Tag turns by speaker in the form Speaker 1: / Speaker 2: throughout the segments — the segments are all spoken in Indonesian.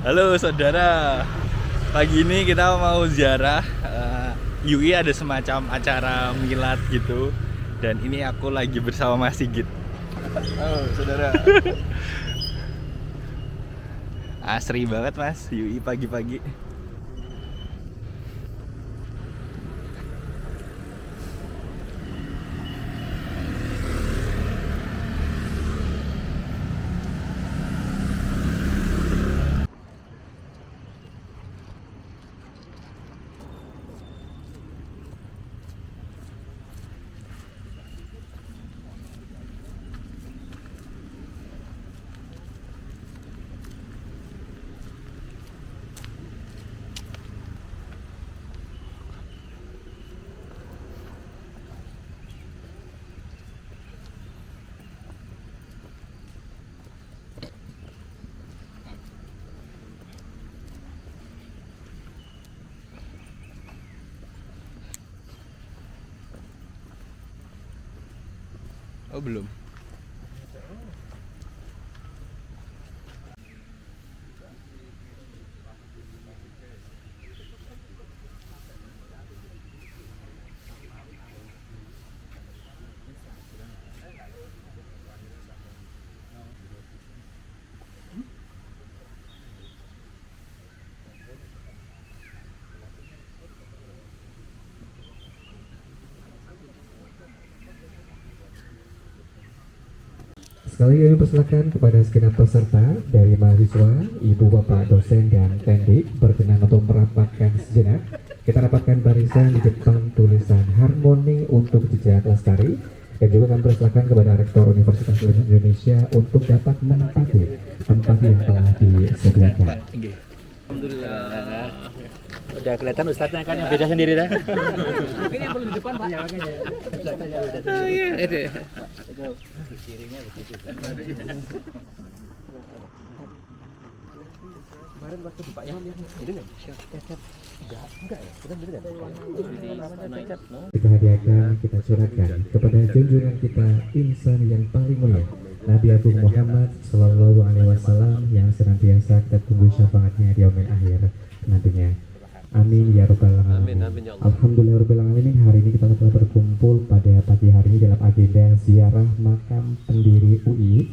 Speaker 1: Halo saudara, pagi ini kita mau ziarah UI, ada semacam acara milad gitu. Dan ini aku lagi bersama Mas Sigit.
Speaker 2: Oh, saudara.
Speaker 1: Asri banget Mas, UI pagi-pagi. Oh belum.
Speaker 3: Sekali lagi persilakan kepada segenap peserta dari mahasiswa, ibu bapak dosen dan tendik berkenan untuk merapatkan sejenak. Kita rapatkan barisan di depan tulisan harmoni untuk jejak lestari, dan juga kami persilakan kepada Rektor Universitas Indonesia untuk dapat menempati tempat yang telah disediakan.
Speaker 2: Alhamdulillah. Udah kelihatan ustadznya kan yang beda sendiri dah. Mungkin yang perlu di depan Pak. Ya makanya. Ustadznya beda sendiri. Oh iya, itu. Kiringnya begitu. Kemarin waktu di Pak Yaman itu enggak? Enggak ya. Kita beda kan?
Speaker 3: Kita hadiahkan, kita curahkan kepada junjungan kita insan yang paling mulia, Nabi Agung Muhammad Sallallahu Alaihi Wasallam, yang senantiasa kita tunggu syafaatnya di yaumil akhir nantinya. Amin ya robbal alamin. Alhamdulillah rabbil alamin. Hari ini kita telah berkumpul pada pagi hari ini dalam agenda ziarah makam pendiri UI.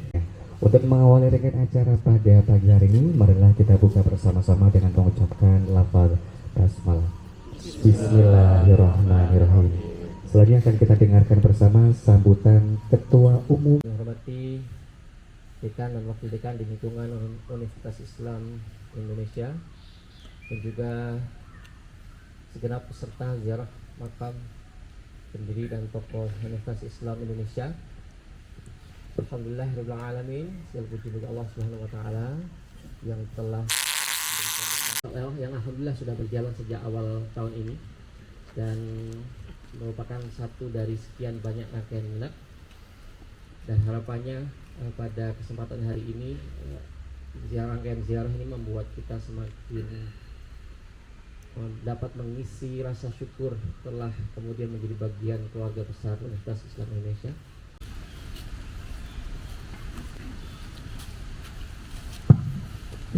Speaker 3: Untuk mengawali rangkaian acara pada pagi hari ini, marilah kita buka bersama-sama dengan mengucapkan lafaz basmalah. Bismillahirrahmanirrahim. Selanjutnya akan kita dengarkan bersama sambutan Ketua Umum.
Speaker 4: Menghormati Dekan dan Wakil Dekan di lingkungan Universitas Islam Indonesia, dan juga segenap peserta ziarah makam pendiri dan tokoh Universitas Islam Indonesia. Alhamdulillahirabbil alamin. Segala puji bagi Allah Subhanahu wa taala yang telah yang alhamdulillah sudah berjalan sejak awal tahun ini dan merupakan satu dari sekian banyak rangkaian milad, dan harapannya pada kesempatan hari ini rangkaian ziarah ini membuat kita semakin dapat mengisi rasa syukur telah kemudian menjadi bagian keluarga besar Universitas Islam Indonesia.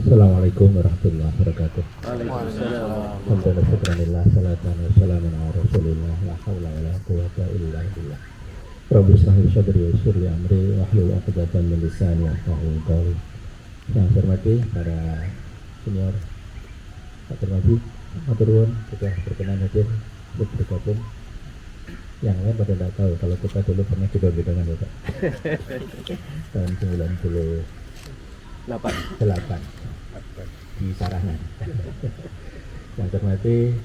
Speaker 3: Assalamualaikum warahmatullahi wabarakatuh. Alhamdulillah, salatan wassalamun ala rasulillah, la hawla wa la quwwata illa billah. Rabbi shrah li sadri wa yassir li amri wahlul 'uqdatam min lisani yafqahu qawli. Yang saya hormati para senior, Pak Termadi, Maturun, sudah berkenan hadir untuk bergabung. Yang lain pada tidak tahu kalau kita dulu pernah juga dengan Bapak tahun 98 di Saranan. Yang saya hormati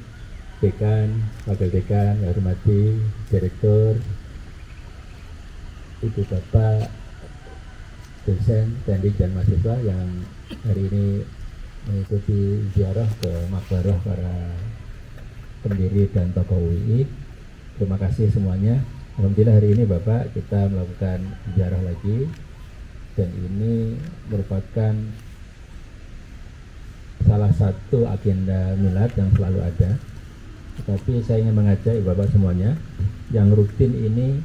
Speaker 3: Dekan, Wakil Dekan, yang hormati Direktur, Ibu Bapak, dosen, tendik dan mahasiswa yang hari ini mengikuti ziarah ke makbarah para pendiri dan tokoh UI. Terima kasih semuanya. Alhamdulillah hari ini Bapak kita melakukan ziarah lagi, dan ini merupakan salah satu agenda milad yang selalu ada. Tetapi saya ingin mengajak Bapak semuanya, yang rutin ini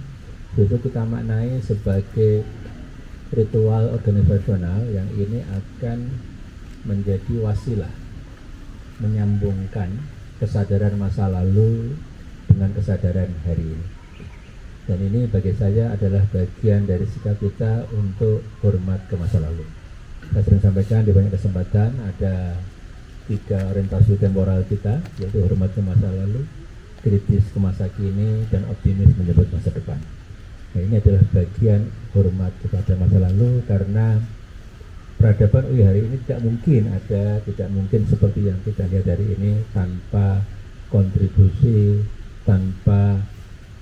Speaker 3: justru kita maknai sebagai ritual organisasional yang ini akan menjadi wasilah menyambungkan kesadaran masa lalu dengan kesadaran hari ini. Dan ini bagi saya adalah bagian dari sikap kita untuk hormat ke masa lalu. Saya sering sampaikan di banyak kesempatan ada 3 orientasi temporal kita, yaitu hormat ke masa lalu, kritis ke masa kini, dan optimis menyebut masa depan. Nah, ini adalah bagian hormat kepada masa lalu, karena peradaban UI hari ini tidak mungkin seperti yang kita lihat hari ini tanpa kontribusi, tanpa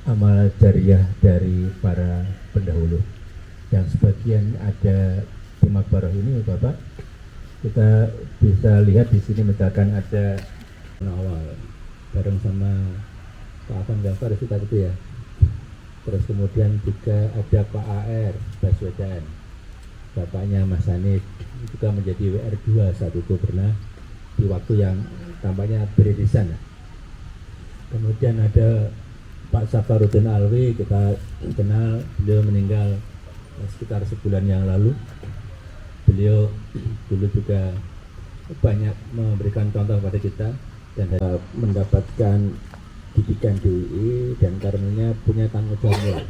Speaker 3: amal jariah dari para pendahulu. Yang sebagian ada di Makbarah ini, Bapak, kita bisa lihat di sini misalkan ada awal bareng sama Pak Afan Gafar kita gitu ya. Terus kemudian juga ada Pak AR Baswedan, bapaknya Mas Hanif, juga menjadi WR2 saat itu pernah di waktu yang tampaknya beririsan. Kemudian ada Pak Safarudin Alwi, kita kenal, beliau meninggal sekitar sebulan yang lalu. Beliau dulu juga banyak memberikan contoh pada kita dan mendapatkan didikan di UI, dan karenanya punya tanggung jawab moral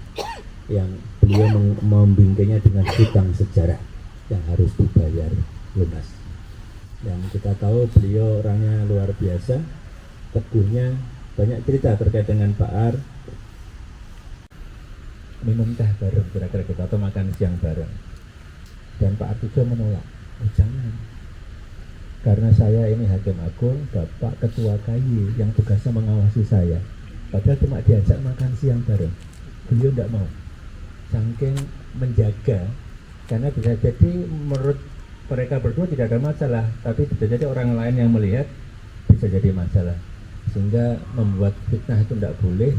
Speaker 3: yang beliau membimbingnya dengan hutang sejarah yang harus dibayar lunas. Dan kita tahu beliau orangnya luar biasa, teguhnya, banyak cerita terkait dengan Pak Ar. Minum teh bareng kira-kira kita atau makan siang bareng, dan Pak Ar juga menolak, jangan, karena saya ini hakim agung, Bapak ketua KY yang tugasnya mengawasi saya. Padahal cuma diajak makan siang bareng, beliau tidak mau, saking menjaga, karena bisa jadi menurut mereka berdua tidak ada masalah, tapi bisa jadi orang lain yang melihat bisa jadi masalah, sehingga membuat fitnah itu tidak boleh,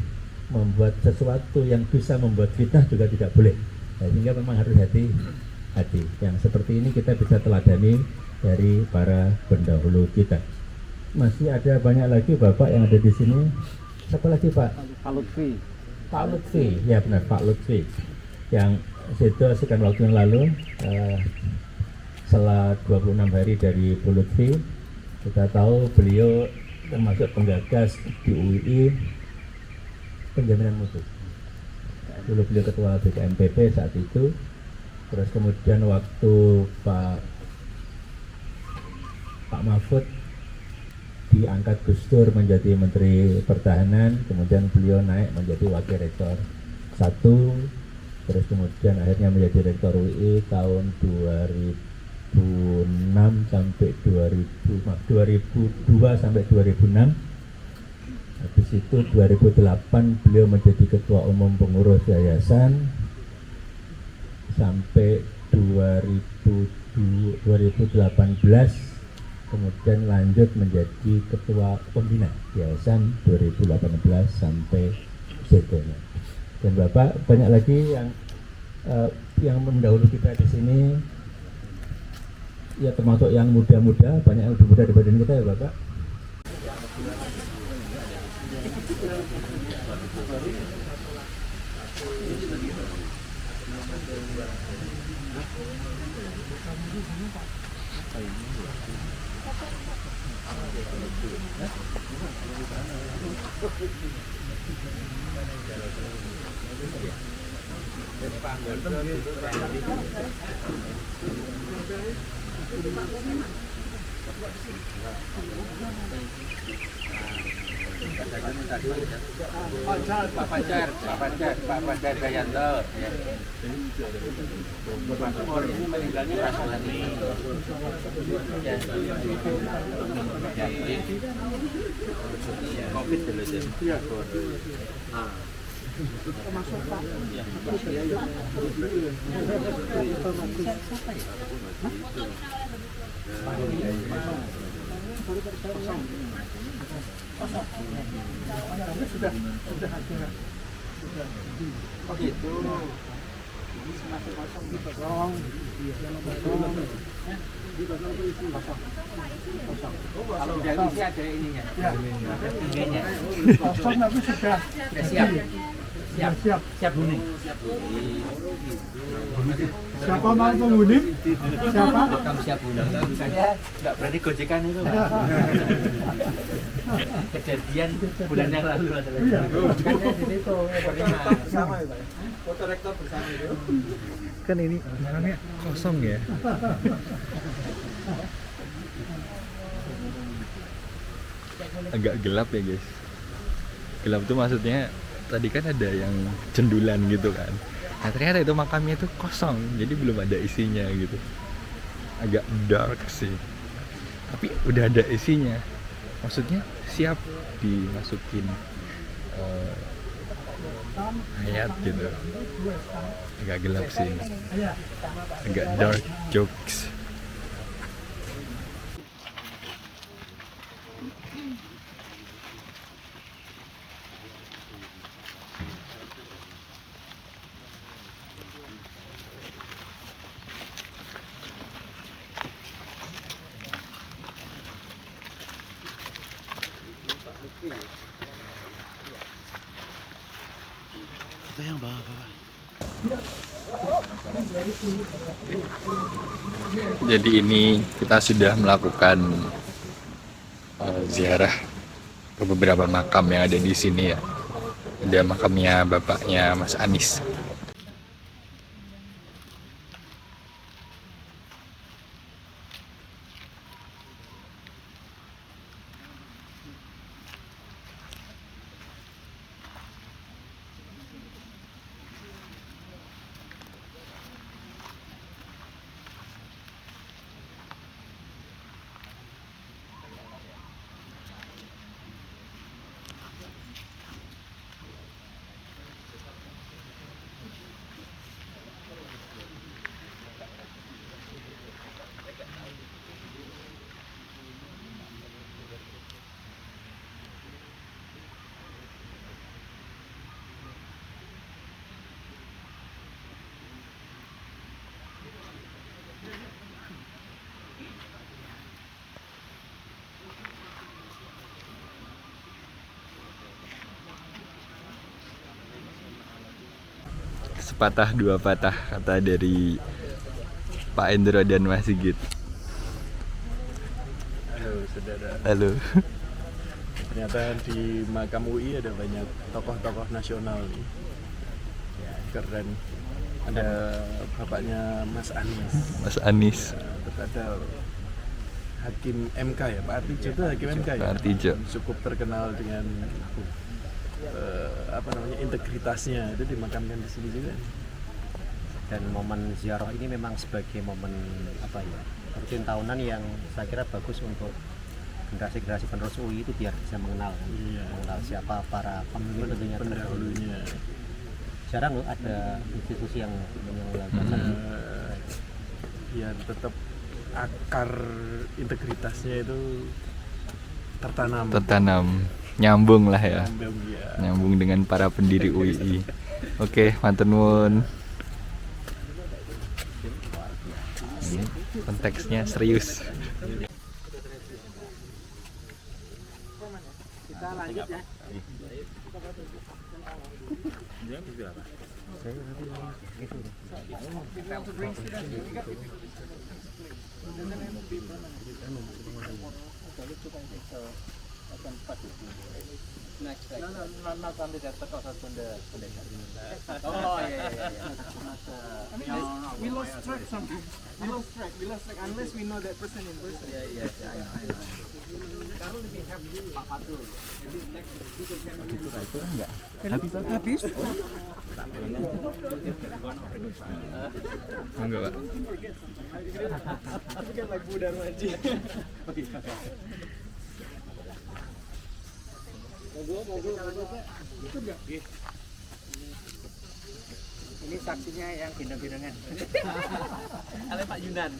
Speaker 3: membuat sesuatu yang bisa membuat fitnah juga tidak boleh. Nah, sehingga memang harus hati-hati. Yang seperti ini kita bisa teladani dari para pendahulu kita. Masih ada banyak lagi Bapak yang ada di sini. Siapa lagi Pak?
Speaker 2: Pak Lutfi.
Speaker 3: Pak Lutfi, ya benar, Pak Lutfi. Yang itu sekian waktu yang lalu, setelah 26 hari dari Bu Lutfi, kita tahu beliau termasuk penggagas di UI penjaminan mutu. Dulu beliau ketua BKMPP saat itu. Terus kemudian waktu Pak Mahfud diangkat Gus Dur menjadi Menteri Pertahanan, kemudian beliau naik menjadi Wakil Rektor 1, terus kemudian akhirnya menjadi Rektor UI tahun 2006 sampai 2002 sampai 2006. Habis itu 2008 beliau menjadi Ketua Umum Pengurus Yayasan sampai 2018, kemudian lanjut menjadi Ketua Pembina Yayasan 2018 sampai seterusnya. Dan Bapak banyak lagi yang mendahului kita di sini, ya termasuk yang muda-muda, banyak yang lebih muda dibanding kita ya Bapak.
Speaker 2: Pak Fajar Dayanto. Ini meninggalnya Rasani. Covid dulu sih. Termasuk Pak. Sudah ada. Oh gitu. Masih kosong di kosong. Kalau udah isi ada ininya. Ya. Ininya. Kosong tapi sudah siap. Siap kuning.
Speaker 5: Siapa mau penghuni? Siapa?
Speaker 2: Kamu siap kuning. Enggak berani gojekan itu. Kejadian bulan yang lalu adalah. Di situ.
Speaker 5: Bersama ya, Pak. Foto rektor bersama itu.
Speaker 1: Kan ini orangnya kosong ya. Agak gelap ya guys. Gelap tuh maksudnya tadi kan ada yang cendulan gitu kan. Nah ternyata itu makamnya itu kosong, jadi belum ada isinya gitu. Agak dark sih. Tapi udah ada isinya. Maksudnya siap dimasukin hayat gitu. Agak gelap sih. Agak dark jokes. Jadi ini kita sudah melakukan ziarah ke beberapa makam yang ada di sini ya. Ada makamnya bapaknya Mas Anis. Sepatah dua patah kata dari Pak Endro dan Mas Sigit.
Speaker 6: Halo saudara.
Speaker 1: Halo.
Speaker 6: Ternyata di makam UI ada banyak tokoh-tokoh nasional nih. Ya, keren. Ada bapaknya Mas Anis.
Speaker 1: Mas Anis.
Speaker 6: Terus ada Hakim MK ya, Pak Artijo itu Hakim MK ya.
Speaker 1: Pak Artijo.
Speaker 6: Cukup terkenal dengan integritasnya, itu dimakamkan di sini juga.
Speaker 7: Dan momen ziarah ini memang sebagai momen rutin tahunan yang saya kira bagus untuk generasi-generasi penerus UI itu biar bisa mengenal siapa para pemimpin tentunya
Speaker 6: pendahulunya.
Speaker 7: Jarang loh ada institusi yang menyelenggarakan
Speaker 6: Ya tetap akar integritasnya itu tertanam.
Speaker 1: Nyambung lah ya.
Speaker 6: Ya.
Speaker 1: Nyambung dengan para pendiri UI. Oke, matur nuwun. Konteksnya serius.
Speaker 5: Kita lanjut ya. Next. Not only that, but also on the Oh yeah. We lost track something. We lost track unless we know that person in person. Yeah. I know. Sekarang lebih happy Pak Fatul. Jadi next habis.
Speaker 1: Enggak, Pak.
Speaker 5: Tapi kan lagu Dharma Haji.
Speaker 7: ini saksinya yang gendong-gendongan.
Speaker 5: Oleh Pak Yunan.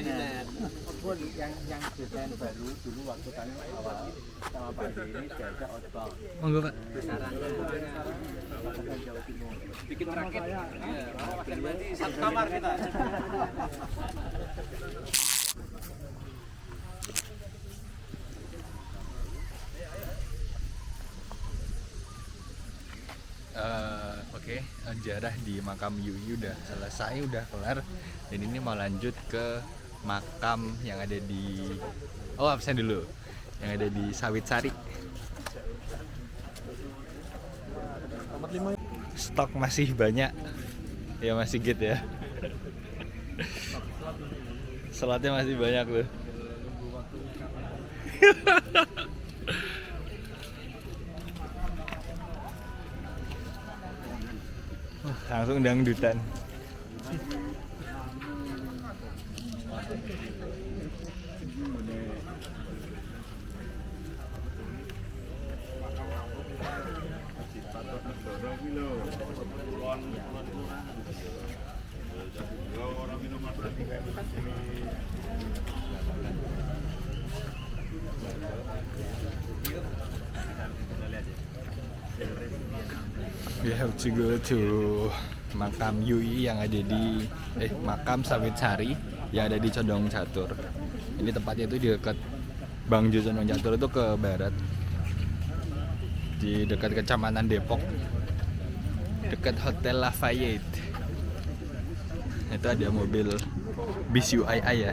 Speaker 7: Yunan. yang desain baru dulu waktu kami awal sama Pak D ini diajak outbound.
Speaker 1: Monggo, Pak.
Speaker 7: Sarangnya Jawa Timur.
Speaker 5: Bikin raket. Satu kamar kita.
Speaker 1: Oke, ziarah di makam Yui udah selesai, udah kelar. Dan ini mau lanjut ke makam yang ada di absen dulu. Yang ada di Sawitsari. Stok masih banyak. Ya masih gitu ya. Slotnya masih banyak tuh. Langsung dangdutan. We have to go to makam Yui yang ada di makam Sawitsari yang ada di Condong Catur. Ini tempatnya itu di dekat Bangjo Condong Catur itu ke barat, di dekat Kecamatan Depok, dekat Hotel Lafayette. Itu ada mobil bis UII ya.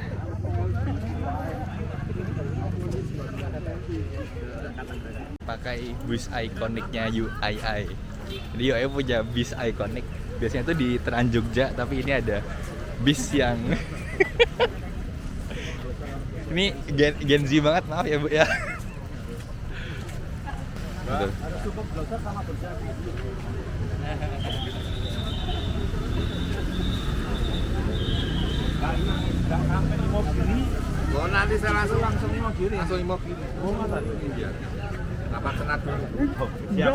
Speaker 1: Pakai bus ikoniknya UII. Jadi UII punya bis ikonik. Biasanya itu di Trans Jogja, tapi ini ada bis yang ini Gen Z banget, maaf ya Bu ya. Betul.
Speaker 5: Oh, nanti saya langsung mau kiri. Oh, masa? Iya. Apa kena dulu? Siap.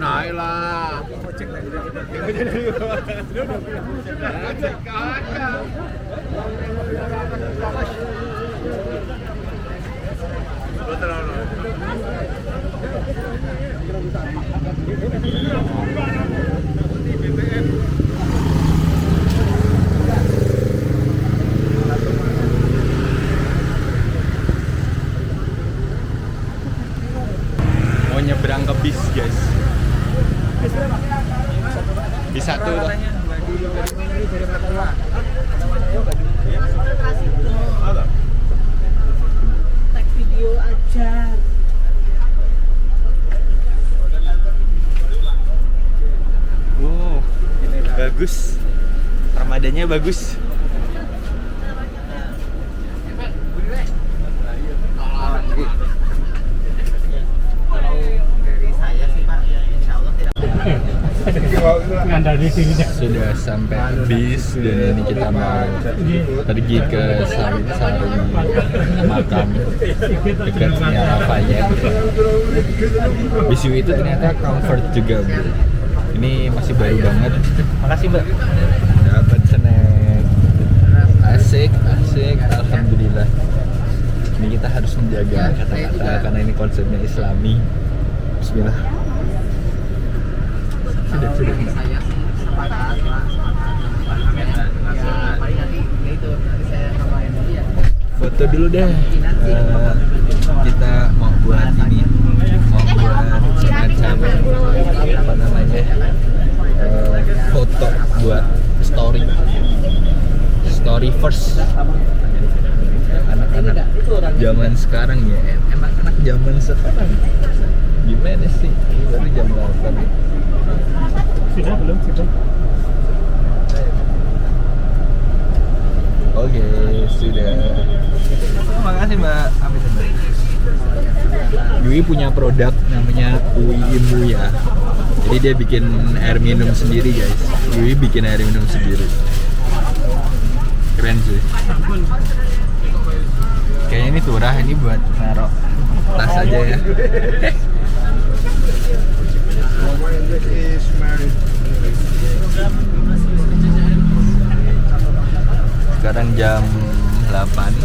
Speaker 5: Naik lah. Cek lagi kita.
Speaker 1: Nyebrang ke bis guys, bis satu loh.
Speaker 8: Tag video aja.
Speaker 1: Wow, bagus, armadanya bagus. Sudah sampai bis dan ini kita mau pergi ke Sawitsari, makam dekatnya Lafayette. Bis itu ternyata comfort juga Bu. Ini masih baru banget. Makasih Mbak. Dapat snack. Asik. Alhamdulillah. Ini kita harus menjaga kata-kata karena ini konsepnya Islami. Bismillah. Sudah. Foto dulu deh. Kita mau buat semacam apa namanya, foto buat story first. Anak-anak zaman sekarang ya, anak-anak zaman sekarang gimana sih? Baru jam 8.
Speaker 2: Sudah belum?
Speaker 1: Oke, sudah. Terima kasih Mbak. Yui punya produk namanya Ui Imu ya. Jadi dia bikin air minum sendiri guys. Yui bikin air minum sendiri. Keren sih. Kayaknya ini turah, ini buat naruh tas aja ya. Sekarang jam 8.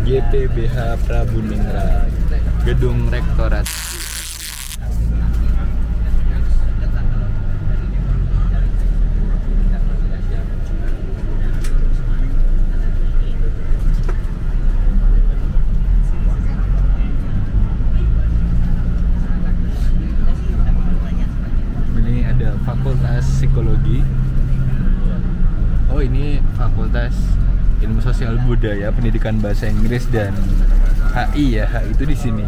Speaker 1: GPBH Prabu Ningrat, Gedung Rektorat. Ini ada Fakultas Psikologi. Oh, ini Fakultas Ilmu Sosial Budaya, Pendidikan Bahasa Inggris dan HI ya. HI itu di sini.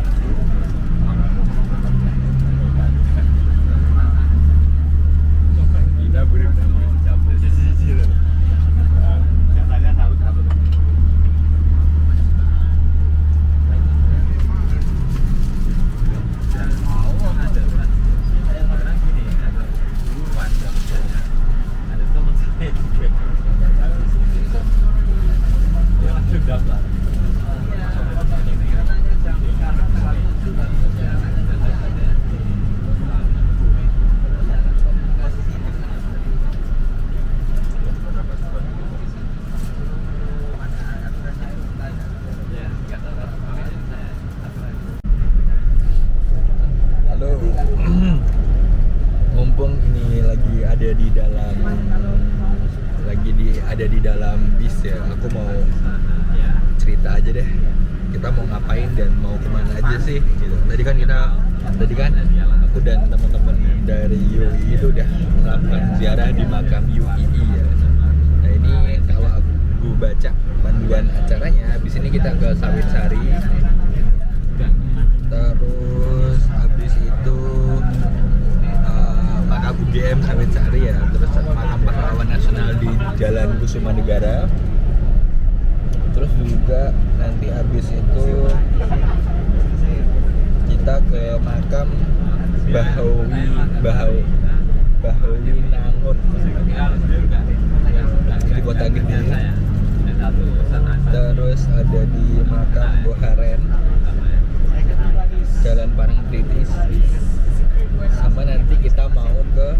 Speaker 1: Halo. Mumpung ini lagi ada di dalam bis ya, aku mau cerita aja deh. Kita mau ngapain dan mau kemana aja sih gitu. Tadi kan aku dan teman-teman dari UI itu udah melakukan ziarah di makam UII ya. Nah, ini kalau aku baca panduan acaranya, habis ini kita ke Sawitsari. Terus habis itu makam UGM Sawitsari ya, terus makam pahlawan nasional di Jalan Kusuma Negara. Terus juga nanti habis itu kita ke makam Bahowi Nangun di Kota Gede. Terus ada di makam Boharen, Jalan Parangtritis. Sama nanti kita mau ke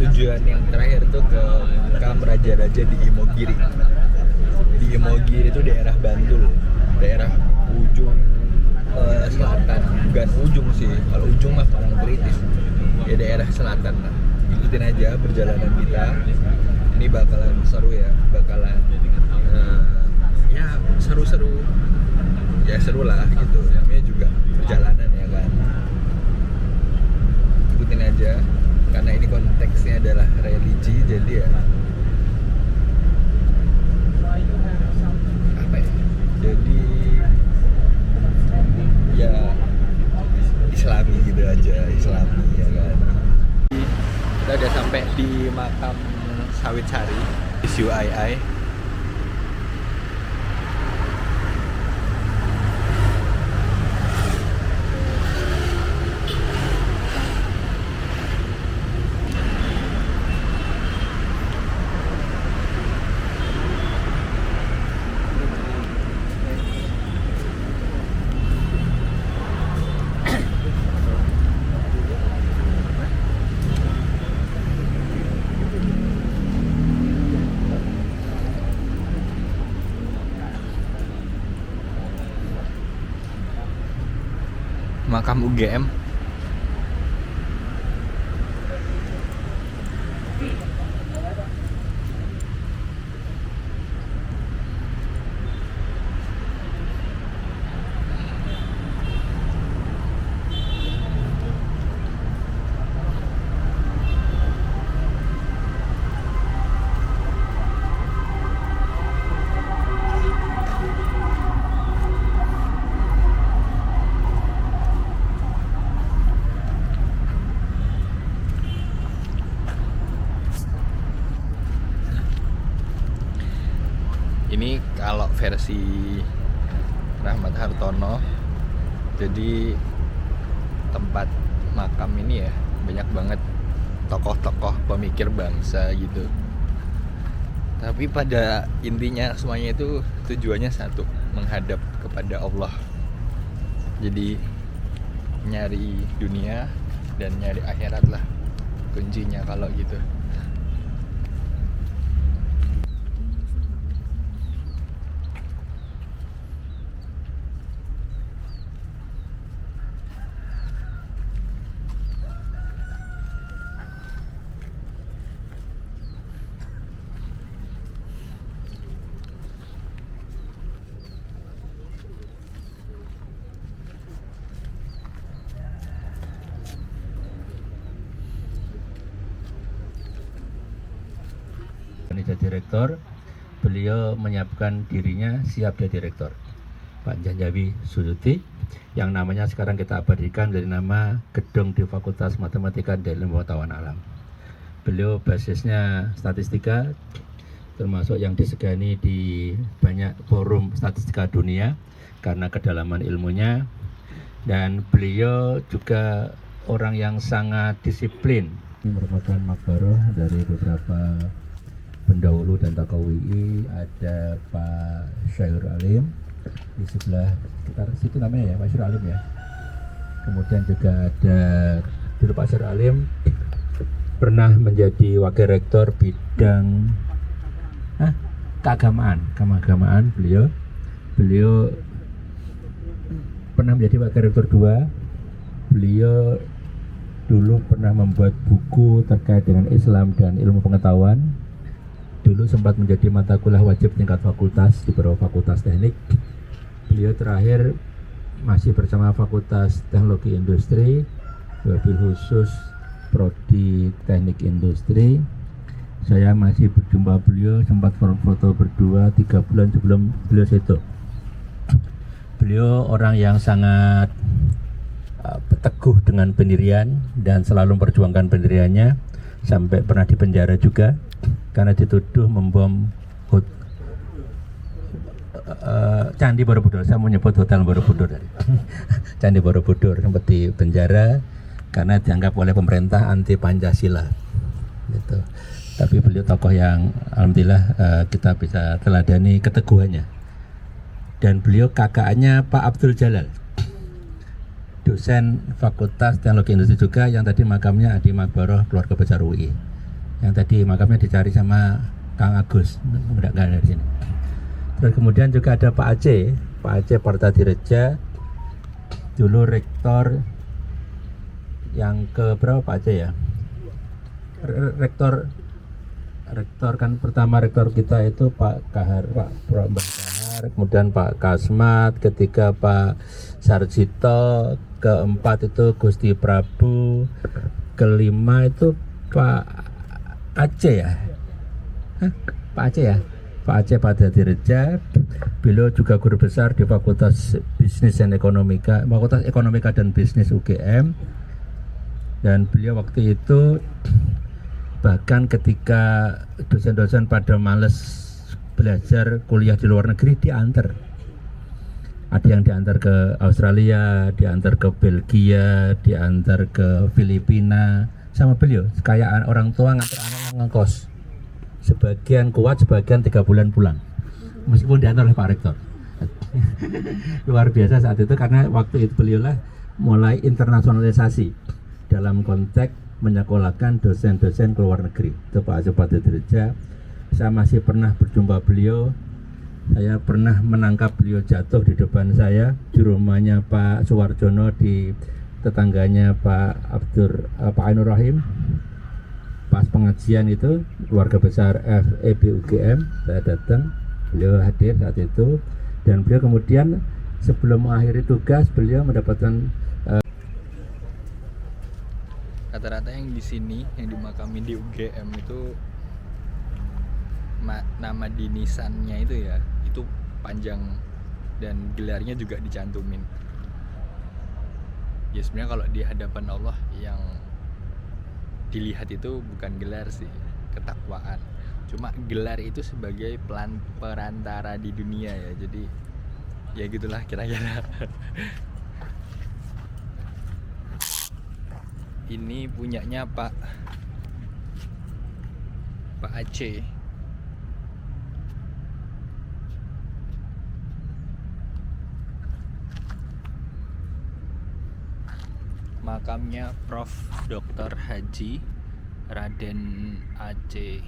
Speaker 1: tujuan yang terakhir tuh ke makam Raja-Raja di Imogiri. Di Imogiri itu daerah Bantul, daerah ujung selatan. Bukan ujung sih, kalau ujung mah Parangtritis. Ya daerah selatan lah. Ikutin aja perjalanan kita. Ini bakalan seru ya, bakalan ya seru-seru. Ya seru lah gitu. Namanya juga perjalanan ya kan. Ikutin aja, karena ini konteksnya adalah religi, jadi ya apa ya, jadi ya Islami gitu aja, Islami ya kan. Kita udah sampai di makam Sawitsari di UII. Makam UGM. Ini kalau versi Rahmat Hartono, jadi tempat makam ini ya banyak banget tokoh-tokoh pemikir bangsa gitu. Tapi pada intinya semuanya itu tujuannya satu, menghadap kepada Allah. Jadi nyari dunia dan nyari akhirat lah kuncinya kalau gitu.
Speaker 2: Ini jadi rektor, beliau menyiapkan dirinya siap jadi rektor. Pak Janjawi Suyuti, yang namanya sekarang kita abadikan dari nama gedung di Fakultas Matematika dan Ilmu Pengetahuan Alam. Beliau basisnya statistika, termasuk yang disegani di banyak forum statistika dunia karena kedalaman ilmunya, dan beliau juga orang yang sangat disiplin. Ini merupakan makbaroh dari beberapa pendahulu dan tokoh UI. Ada Pak Syair Alim di sebelah sekitar situ namanya ya, Pak Syair Alim ya. Kemudian juga ada dulu Pak Syair Alim pernah menjadi wakil rektor bidang keagamaan. Beliau pernah menjadi wakil rektor 2. Beliau dulu pernah membuat buku terkait dengan Islam dan ilmu pengetahuan. Dulu sempat menjadi mata kuliah wajib tingkat fakultas di beberapa fakultas teknik. Beliau terakhir masih bersama Fakultas Teknologi Industri, wabil khusus Prodi Teknik Industri. Saya masih berjumpa beliau, sempat foto berdua 3 bulan sebelum beliau situ. Beliau orang yang sangat teguh dengan pendirian dan selalu memperjuangkan pendiriannya, sampai pernah dipenjara juga karena dituduh membom Candi Borobudur. Saya mau nyebut Hotel Borobudur tadi. Candi Borobudur sempat dipenjara karena dianggap oleh pemerintah anti Pancasila gitu. Tapi beliau tokoh yang alhamdulillah kita bisa teladani keteguhannya. Dan beliau kakaknya Pak Abdul Jalal, dosen Fakultas Teknologi Industri juga, yang tadi makamnya di Makbaroh Keluarga Besar UI. Yang tadi makamnya dicari sama Kang Agus, enggak ada di sini. Terus kemudian juga ada Pak Aceh Partadireja, dulu rektor yang ke berapa Pak Aceh ya? Rektor kan pertama rektor kita itu Pak Kahar, Pak Mbah Kahar, kemudian Pak Kasmat, ketiga Pak Sarjito, keempat itu Gusti Prabu, kelima itu Pak Aceh ya? Pak Aceh ya? Pak Aceh Partadireja. Beliau juga guru besar di Fakultas Bisnis dan Ekonomika, Fakultas Ekonomika dan Bisnis UGM. Dan beliau waktu itu bahkan ketika dosen-dosen pada males belajar kuliah di luar negeri, diantar. Ada yang diantar ke Australia, diantar ke Belgia, diantar ke Filipina sama beliau. Kayak orang tua ngantar anak ngekos. Sebagian kuat, sebagian 3 bulan pulang. Meskipun diantar oleh Pak Rektor. Luar biasa saat itu, karena waktu itu beliau lah mulai internasionalisasi dalam konteks menyekolahkan dosen-dosen ke luar negeri. Itu Pak Aceh Partadireja. Saya masih pernah berjumpa beliau. Saya pernah menangkap beliau jatuh di depan saya di rumahnya Pak Suwarjono, di tetangganya Pak Ainur Rahim. Pas pengajian itu keluarga besar FEB UGM, saya datang, beliau hadir saat itu, dan beliau kemudian sebelum mengakhiri tugas beliau mendapatkan
Speaker 1: rata-rata yang di sini yang dimakami di UGM itu nama di nisannya itu ya, itu panjang dan gelarnya juga dicantumin. Ya sebenarnya kalau di hadapan Allah yang dilihat itu bukan gelar sih, ketakwaan. Cuma gelar itu sebagai perantara di dunia ya. Jadi ya gitulah kira-kira. Ini punyanya Pak Aceh. Makamnya Prof. Dr. Haji Raden Aceh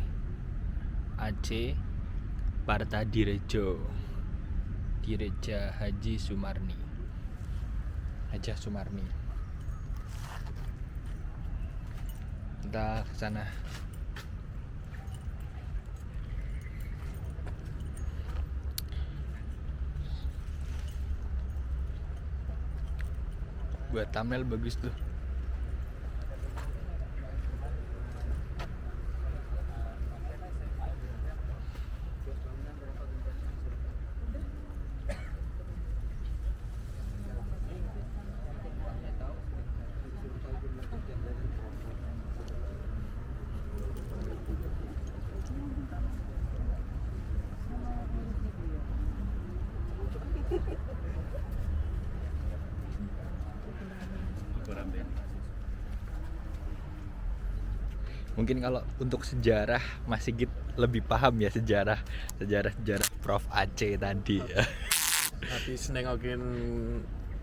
Speaker 1: Partadirejo, Direja Haji Sumarni, Hajah Sumarni. Kita ke sana. Buat thumbnail bagus tuh. Mungkin kalau untuk sejarah Mas Sigit lebih paham ya sejarah Prof Aceh tadi.
Speaker 6: Habis nengokin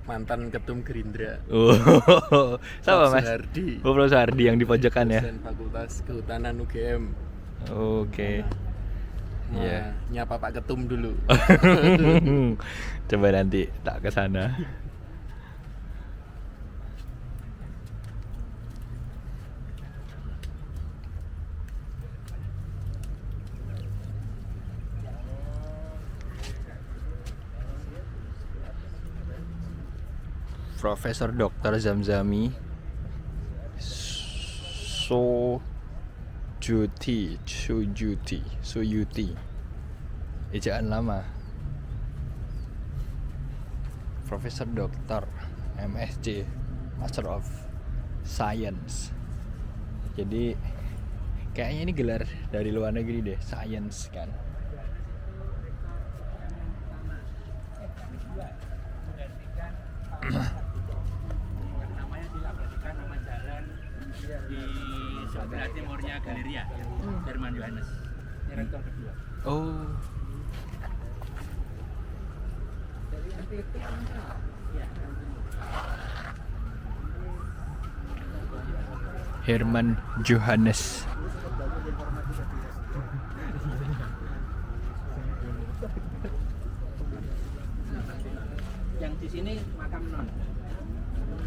Speaker 6: mantan ketum Gerindra.
Speaker 1: Oh, sama
Speaker 6: Prof.
Speaker 1: Mas.
Speaker 6: Suhardi.
Speaker 1: Oh, Prof Suhardi yang di pojokan ya.
Speaker 6: Dosen Fakultas Kehutanan UGM.
Speaker 1: Oke. Iya.
Speaker 6: Nyapa Pak Ketum dulu.
Speaker 1: Coba nanti tak ke sana. Profesor Dr. Zamzami Suyuti ejaan lama. Profesor Dr. MSc Master of Science. Jadi kayaknya ini gelar dari luar negeri deh, science kan.
Speaker 2: Namanya diabadikan nama jalan di sebelah timurnya Galeria, Herman Johannes. Ini rektor kedua.
Speaker 1: Oh. Herman Johannes.
Speaker 2: Yang di sini makam non.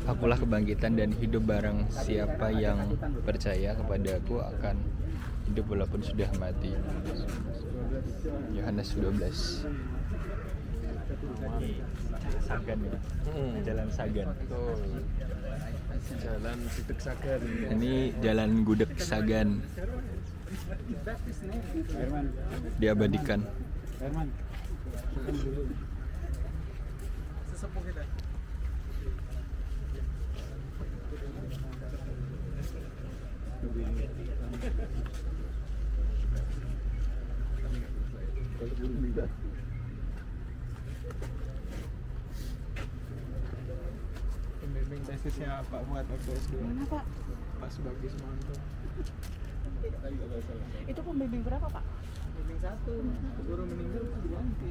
Speaker 1: Akulah kebangkitan dan hidup, barang siapa yang percaya kepadaku akan hidup walaupun sudah mati. Yohanes 12. Sagan ya. Jalan Sagan.
Speaker 6: Jalan Gudeg Sagan.
Speaker 1: Ini Jalan Gudeg Sagan. Diabadikan.
Speaker 5: Pembimbing tesisnya Pak Muhammad waktu S2.
Speaker 8: Mana Pak?
Speaker 5: Pak Subagis Manto.
Speaker 8: Itu pembimbing berapa Pak?
Speaker 5: Pembimbing 1, guru meninggal diganti.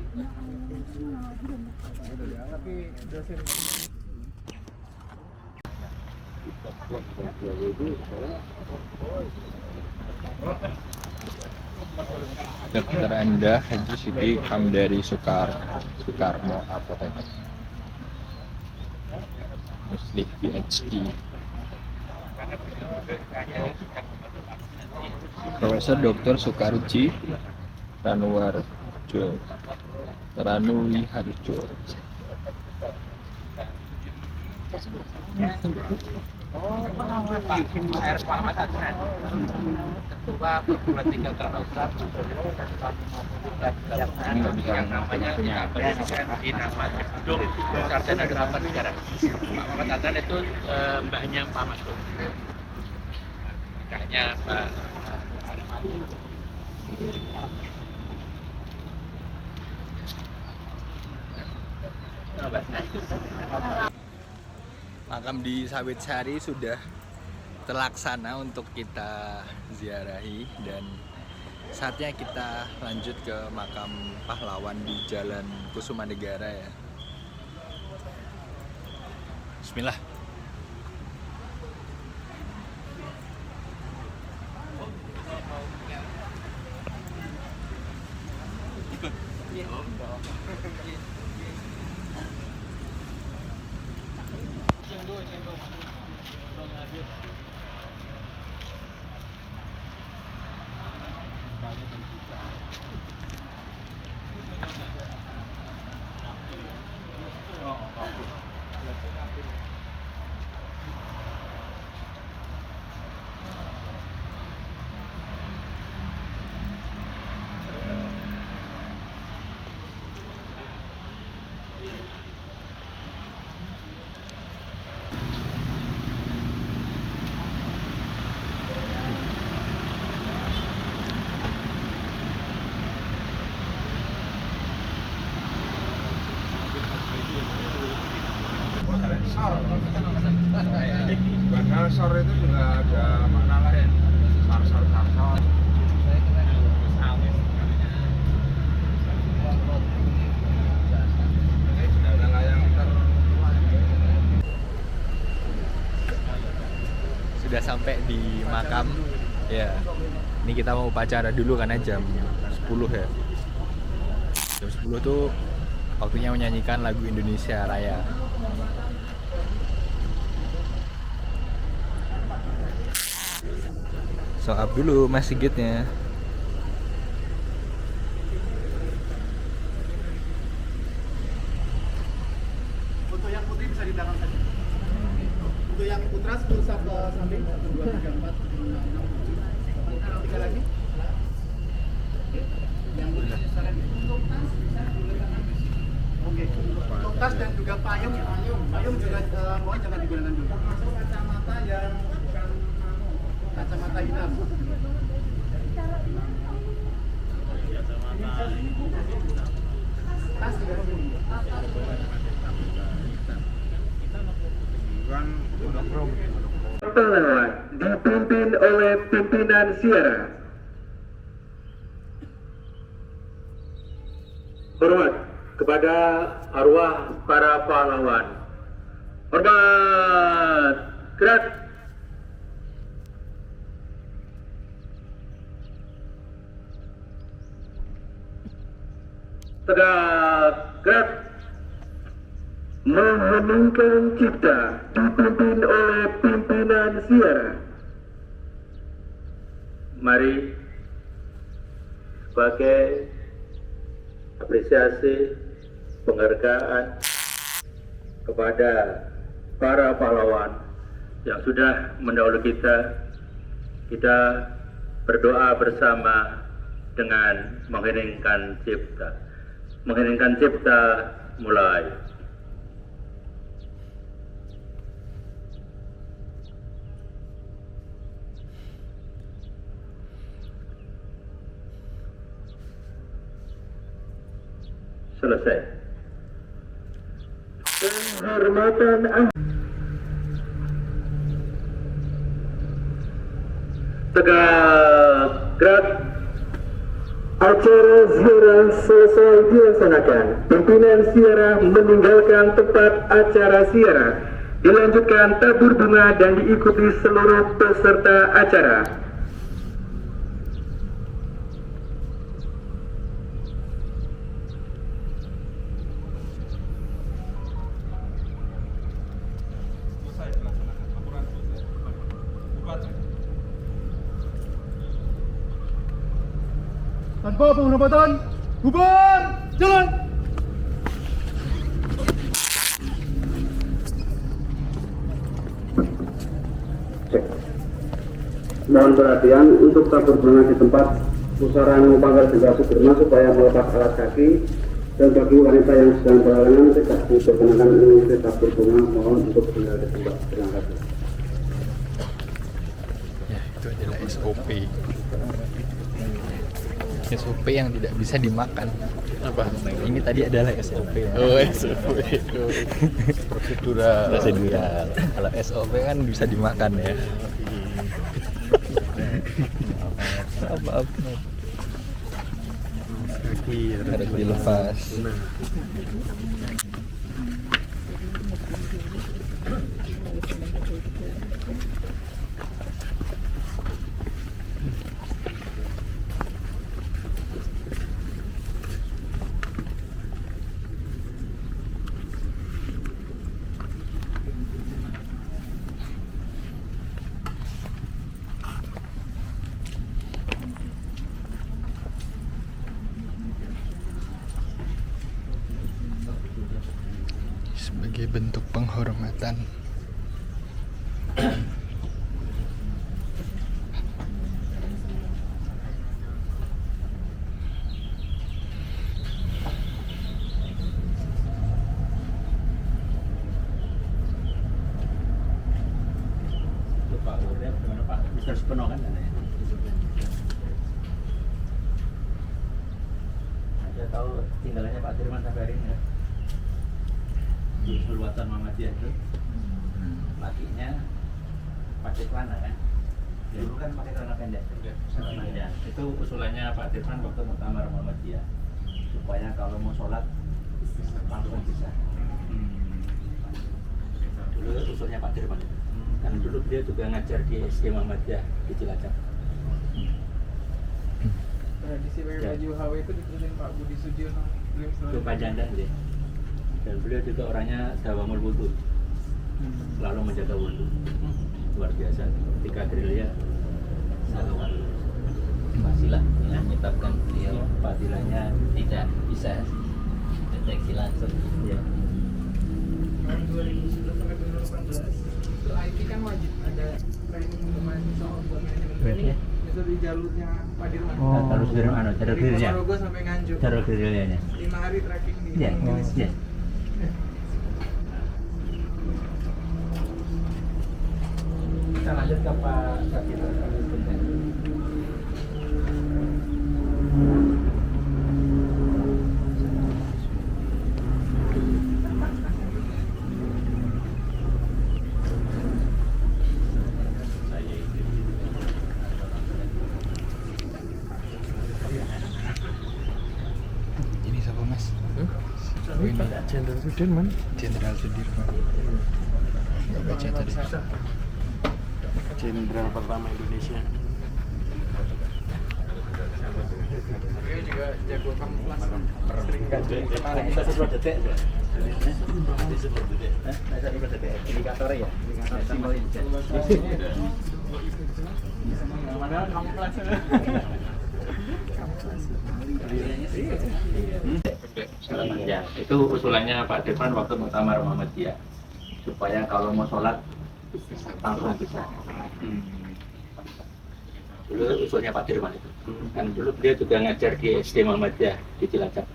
Speaker 5: Tapi dosen
Speaker 1: Dokter Anda Haji Siti Hamdari Soekarno Apotek Muslih PhD. Profesor Dr. Soekarji Ranuwiharjo.
Speaker 2: Yang namanya di nama gedung Sarjana Gerapan Negara. Pak Muhammad Adnan itu mbahnya Pak Masud. Kakaknya Pak
Speaker 1: Makam di Sawitsari sudah terlaksana untuk kita ziarahi, dan saatnya kita lanjut ke makam pahlawan di Jalan Kusumanegara ya. Bismillah.
Speaker 5: Padahal sor itu juga ada makna lain.
Speaker 1: makam. Ya, ini kita mau upacara dulu karena jam 10 ya. Jam 10 tuh waktunya menyanyikan lagu Indonesia Raya. Soal dulu Mas Sigitnya.
Speaker 5: Untuk yang putih bisa di belakang saja. Untuk yang putra 10 ke samping 2, 3, 4, 5, 6, 7. 3 lagi. Yang putih sekalian untuk tas bisa diletakkan di sini. Oke. Untuk tas dan juga payung ya. Payung juga mohon jangan digunakan dulu. Termasuk kacamata yang bukan kacamata hitam. Tas juga
Speaker 3: Pahlawan dipimpin oleh pimpinan Sierra. Hormat kepada arwah para pahlawan. Hormat. Gerak. Tegak. Gerak. Mengheningkan cipta dipimpin oleh pimpinan Sierra. Mari sebagai apresiasi penghargaan kepada para pahlawan yang sudah mendahului kita berdoa bersama dengan mengheningkan cipta. Mengheningkan cipta mulai. Selesai. Penghormatan tegak. Gerak. Acara ziarah selesai dilaksanakan. Pimpinan ziarah meninggalkan tempat acara ziarah. Dilanjutkan tabur bunga dan diikuti seluruh peserta acara.
Speaker 5: Tanpa penghormatan, bubar, jalan.
Speaker 3: Mohon perhatian untuk tabur bunga di tempat pusaran pangkal bendera Sudirman supaya melepas alas kaki, dan bagi wanita yang sedang berhalangan tidak diperkenakan mengikuti tabur bunga, mohon untuk tinggal di tempat. Terima kasih.
Speaker 1: Ya, itu adalah SOP. SOP yang tidak bisa dimakan.
Speaker 6: Apa?
Speaker 1: Ini tadi adalah SOP.
Speaker 6: Oh, SOP. Prosedural.
Speaker 1: Kalau SOP kan bisa dimakan ya. Maaf.
Speaker 6: Kaki
Speaker 1: Harus dilepas. Sebagai bentuk penghormatan.
Speaker 2: Pak Lurnya bagaimana Pak? Bisa sepenuh kan? Saya tahu tinggalannya Pak Dirman sampai hari ini ya. Di Perluasan Muhammadiyah itu lakinya pakai celana kan? Dulu kan pakai celana pendek. Ya, itu usulannya Pak Dirman waktu muktamar Muhammadiyah supaya kalau mau sholat langsung bisa. Dulu usulnya Pak Dirman itu. Kan dulu dia juga ngajar di SD Muhammadiyah di Cilacap.
Speaker 5: Tradisi pakai baju HW itu diterusin Pak Budi Sudiono. Beliau
Speaker 2: Itu
Speaker 5: selalu
Speaker 2: Pak Jandan dia. Dan beliau juga orangnya dawamul wudu, selalu menjaga wudu. Luar biasa. Ketika gerilya salawat wasilah yang menyebabkan beliau fadilahnya tidak bisa deteksi langsung. Ya.
Speaker 5: tahun 2011 sampai 2018 itu IT kan wajib ada training mengenai soal buat manajemen training. Itu di jalurnya Pak Dirman.
Speaker 2: Terus dari mana? Dari
Speaker 5: Dari
Speaker 2: gerilya.
Speaker 5: Ponorogo sampai Nganjuk.
Speaker 2: Cara gerilyanya.
Speaker 5: 5 hari tracking di
Speaker 2: Ya.
Speaker 5: Inggris.
Speaker 2: Ya. Kita lanjut ke Pak Sakit.
Speaker 1: Ini siapa mas?
Speaker 6: Jenderal Sudirman.
Speaker 1: Jenderal Sudirman. Nggak baca tadi.
Speaker 6: Jenderal pertama Indonesia.
Speaker 5: Beliau juga jago kamuflas. Sering
Speaker 2: Paling kita 10 detik. 10 detik. Masa 10 detik. Indikatornya ya. Simbolin.
Speaker 5: Padahal kamuflas.
Speaker 2: Ya, itu usulannya Pak Dirman waktu muktamar Muhammadiyah supaya kalau mau sholat langsung bisa. Dulu usulnya Pak Dirman itu. Kan dulu dia juga ngajar di SD Muhammadiyah di Cilacap.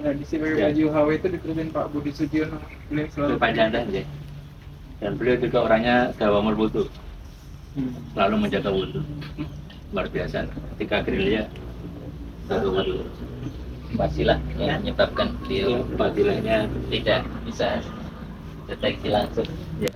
Speaker 5: Tradisi pakai baju HW itu diterusin Pak Budi Sudiono. Beliau selalu
Speaker 2: Itu Pak Jandan ya. Dan beliau juga orangnya dawamul wudu, selalu menjaga wudu. Luar biasa. Ketika gerilya jaga wudu. Wasilah yang menyebabkan beliau fadilahnya tidak bisa deteksi langsung. Ya.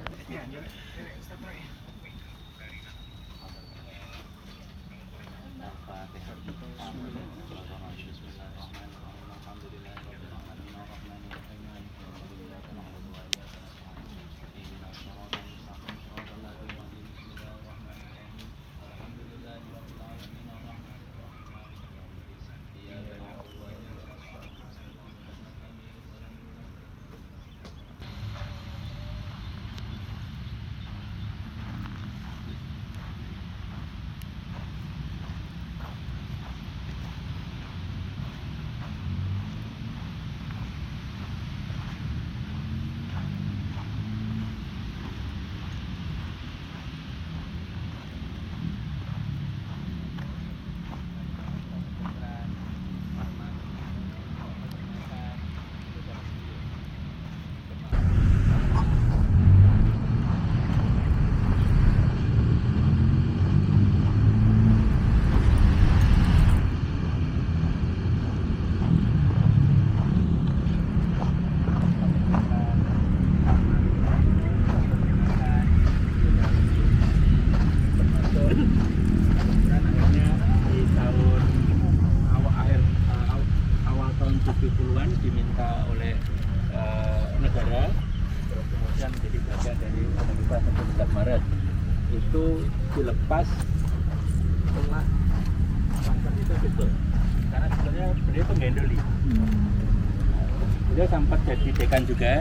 Speaker 2: Diminta oleh negara kemudian menjadi bagian dari komunitas sampai Maret itu dilepas setelah pasar itu betul karena sebenarnya beliau penggendoli. Beliau sempat jadi dekan juga.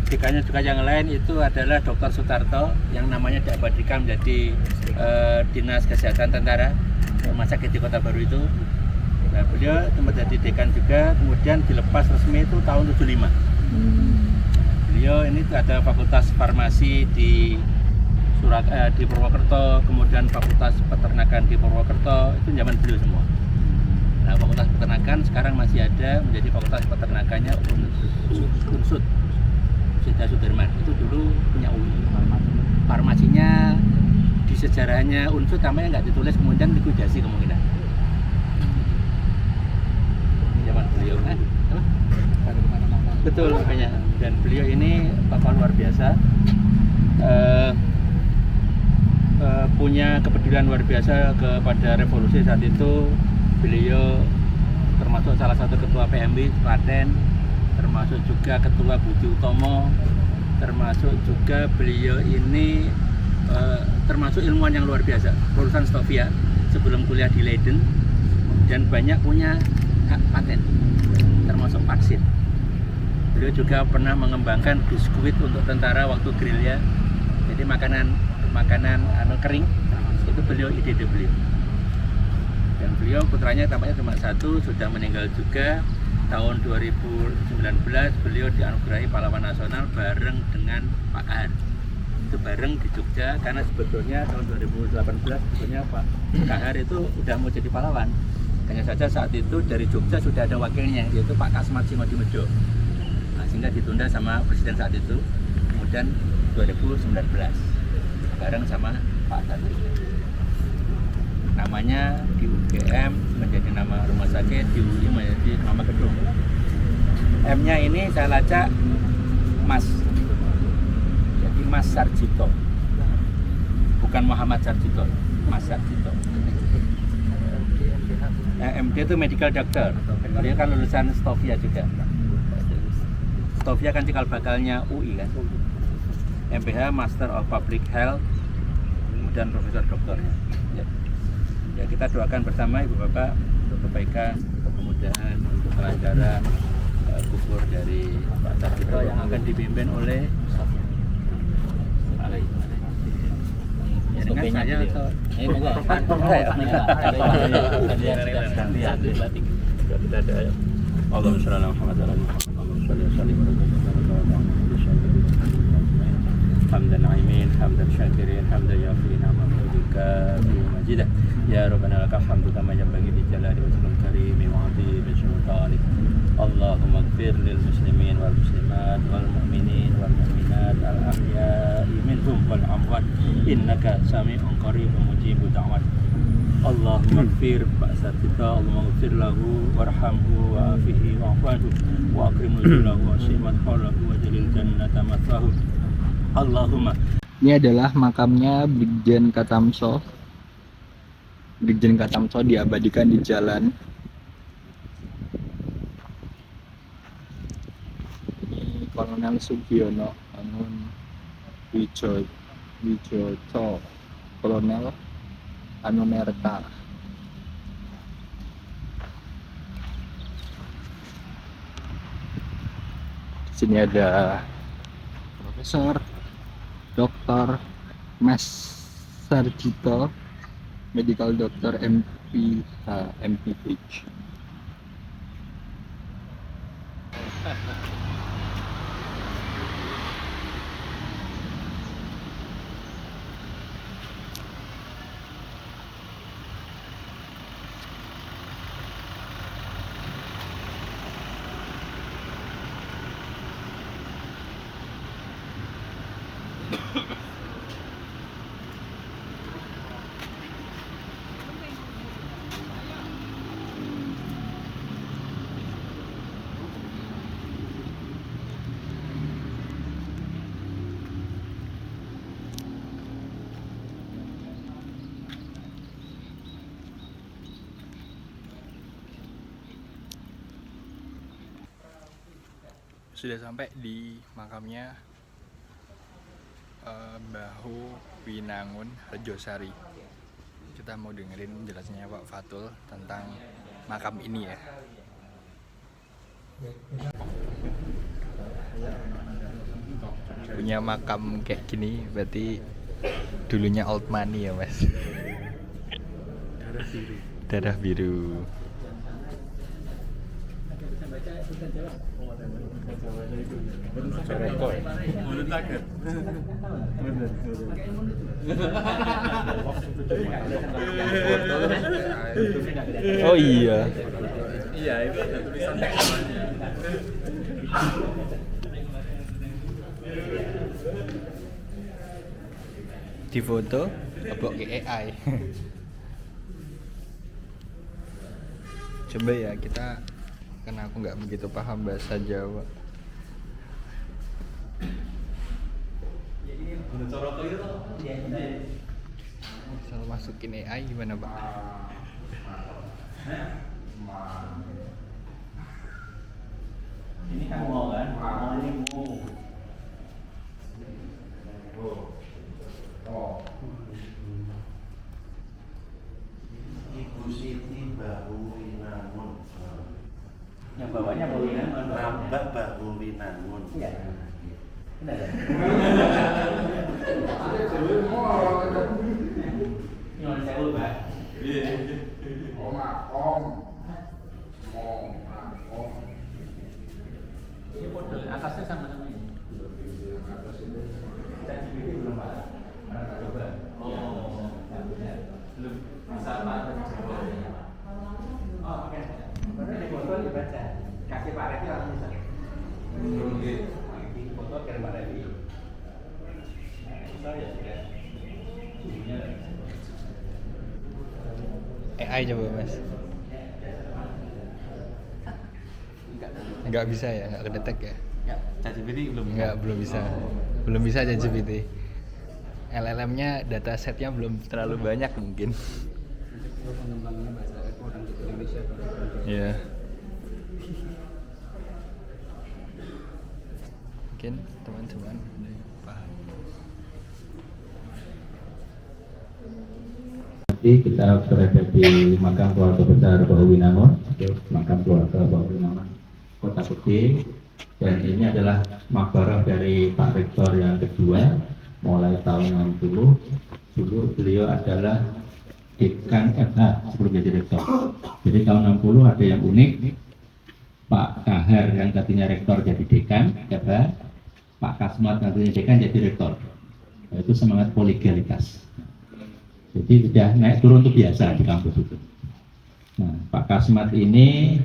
Speaker 2: Dekannya juga yang lain itu adalah Dr. Sutarto yang namanya diabadikan menjadi Dinas Kesehatan Tentara Rumah Sakit di Kota Baru itu. Nah, beliau sempat jadi dekan juga, kemudian dilepas resmi itu tahun 75. Beliau ini ada Fakultas Farmasi di di Purwokerto, kemudian Fakultas Peternakan di Purwokerto, itu zaman beliau semua. Nah, Fakultas Peternakan sekarang masih ada menjadi Fakultas Peternakannya Unsud Sida Sudirman. Itu dulu punya UI. Farmasinya di sejarahnya Unsud namanya nggak ditulis, kemudian likuidasi kemungkinan. Zaman beliau kan, betul makanya. Dan beliau ini bapak luar biasa, punya kepedulian luar biasa kepada revolusi saat itu. Beliau termasuk salah satu ketua PMB Klaten, termasuk juga ketua Budi Utomo, termasuk juga beliau ini termasuk ilmuwan yang luar biasa, lulusan Stovia sebelum kuliah di Leiden, dan banyak punya hak paten termasuk vaksin. Beliau juga pernah mengembangkan biskuit untuk tentara waktu gerilya, jadi makanan kering itu ide beliau. Dan beliau putranya tampaknya cuma satu, sudah meninggal juga. Tahun 2019 beliau dianugerahi pahlawan nasional bareng dengan Pak Kahar. Itu bareng di Jogja, karena sebetulnya tahun 2018 sebetulnya Pak Kahar itu udah mau jadi pahlawan. Hanya saja saat itu dari Jogja sudah ada wakilnya, yaitu Pak Kasmat Singodimedjo. Nah, sehingga ditunda sama presiden saat itu. Kemudian 2019 bareng sama Pak Kahar. Namanya di UGM menjadi nama rumah sakit, di UI menjadi nama gedung. M-nya ini saya lacak Mas, jadi Mas Sarjito, bukan Muhammad Sarjito, Mas Sarjito. MD itu medical doctor, dia kan lulusan Stovia juga. Stovia kan cikal bakalnya UI kan. MPH Master of Public Health dan Profesor Doktornya. Ya, kita doakan bersama Ibu Bapak untuk kebaikan, untuk kemudahan, untuk kelancaran kubur dari Pak Sarjito yang akan dipimpin oleh dengan saya atau kita ada Allahumma shalli ala Muhammad wa ala ali Muhammad. Allahumma shalli wa sallim ala hamdan na'imin, hamdan syakirin, hamdan yafi ni'amahu bika fi majidah. Ya Rabbana lakal hamdu kama yanbaghi li jalali wajhikal karim wa 'azimi sultanik. Allahumma ighfir lil muslimin wal muslimat wal mu'minin wal mu'minat al ahya'i minhum wal amwat innaka sami'un qaribun mujibud da'wat. Allahumma ighfir Pak Sarjito, Allahumma ighfir lahu warhamhu wa afihi wa'afu wa akrim nuzulahu wa simat haulahu wa jalil jannata matwahu. Allahumma. Ini adalah makamnya Brigjen Katamso. Brigjen Katamso diabadikan di jalan ini Kolonel Sugiono Angun Wijoto, Kolonel Anumerta. Di sini ada Profesor Dr. Mas Sarjito, Medical Doctor MPH. Sudah sampai di makamnya Bahu Winangun Rejosari. Kita mau dengerin jelasnya Pak Fatul tentang makam ini ya. Punya makam kayak gini berarti dulunya old money ya Mas. Darah biru. Oh iya.
Speaker 6: Iya, itu ada tulisan namanya.
Speaker 1: Di foto apa ke AI. Coba ya kita, karena aku nggak begitu paham bahasa Jawa. Misal masukin AI gimana Pak?
Speaker 2: Ini kan mau kan? Mau ini mau.
Speaker 9: Ibu Siti Bahu Winangun.
Speaker 7: Yang bawahnya mau
Speaker 9: Mbak Bahu Winangun.
Speaker 7: Iya. Benar ya? Nyuwun sewu, Pak. Ini model atasnya sama-sama ini. ChatGPT belum Pak? Pernah coba? Oh, belum bisa Pak mencoba. Oh, oke. Karena di foto dibaca. Kasih Pak Revi langsung bisa. Di foto kan Pak Revi. Bisa ya sudah. Suhunya.
Speaker 1: AI coba mas. Nggak bisa ya, nggak kedetek ya?
Speaker 7: Ya, ChatGPT belum.
Speaker 1: Nggak, belum bisa. Belum bisa ChatGPT. LLM-nya datasetnya belum terlalu banyak mungkin.
Speaker 7: Pengembangannya bahasa orang gitu Indonesia.
Speaker 1: Iya. Mungkin teman-teman paham.
Speaker 2: Nanti kita berada di makam keluarga besar Bahu Winangun, makam keluarga Bahu Winangun Kota Gede, dan ini adalah makbarah dari Pak Rektor yang kedua mulai tahun 60. Dulu beliau adalah dekan FH sebelum jadi rektor. Jadi tahun 60 ada yang unik, Pak Kahar yang tadinya rektor jadi dekan FH, Pak Kasmat yang tadinya dekan jadi rektor. Itu semangat kolegialitas. Jadi sudah naik turun itu biasa di kampus itu. Nah, Pak Kasmat ini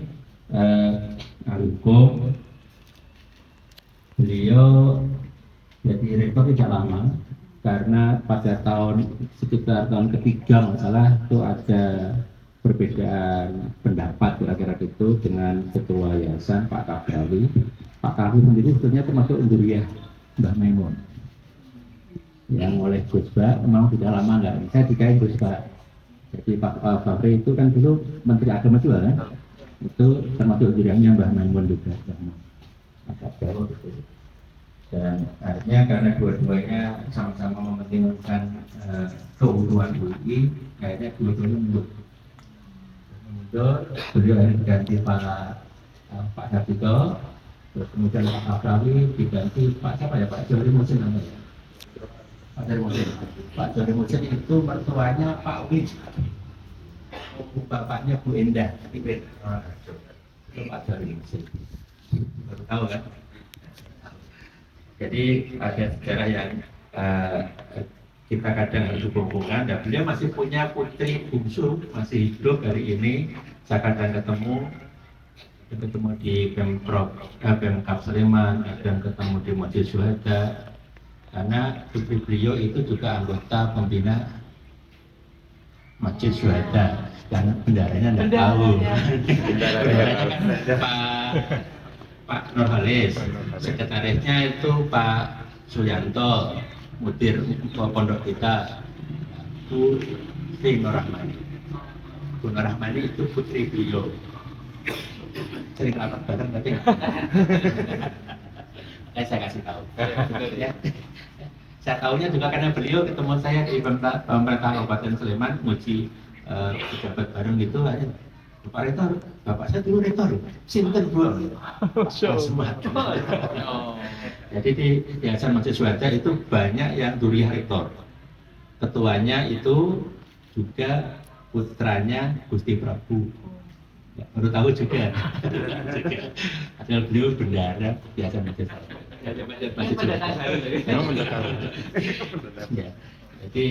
Speaker 2: ahli hukum, beliau jadi rektor tidak lama karena pada sekitar tahun ketiga masalah itu ada perbedaan pendapat kira-kira itu dengan ketua yayasan Pak Kahrawi. Pak Kahrawi sendiri sebetulnya termasuk Unduriyah Mbah Maimun yang oleh Gus Ba memang sudah lama nggak bisa dikain Gus Ba. Jadi Pak Fahri itu kan dulu Menteri Agama juga kan, itu termasuk Unduriyahnya Mbah Maimun juga, agak jauh gitu. Dan akhirnya karena dua-duanya sama-sama mementingkan keutuhan UI, akhirnya dua-duanya mundur. Beliau yang diganti Pak Sabito, terus kemudian Pak Afrawi diganti Pak siapa ya, Pak Jori Musin namanya. Pak Jori Musin. Pak Jori Musin itu mertuanya Pak Win, bapaknya Bu Endah, itu Pak Jori Musin. Baru tahu kan? Jadi ada sejarah yang kita kadang harus hubungkan. Dan beliau masih punya putri bungsu, masih hidup hari ini. Saya kadang ketemu di Pemkab Sleman, kadang ketemu di Masjid Syuhada. Karena putri beliau itu juga anggota pembina Masjid Syuhada. Dan bendaranya tidak tahu. Bendaranya kan Pak Nurhalis, sekretarisnya itu Pak Suyanto, mudir pondok kita, Bu Sri Nurrahmani. Bu Nurrahmani itu putri beliau. Sering rapat bareng tapi saya kasih tahu. Ya. Saya tahunya juga karena beliau ketemu saya di pemerintah Kabupaten Sleman, muji pejabat bareng gitu aja. Pak Rektor, bapak saya dulu rektor, sinten buang gitu. Kasmat. Jadi di Yayasan Masjid Syuhada itu banyak yang duriah rektor. Ketuanya itu juga putranya Gusti Prabu. Ya, baru tahu juga. Adalah beliau bendara Yayasan Masjid Syuhada. Ya, jadi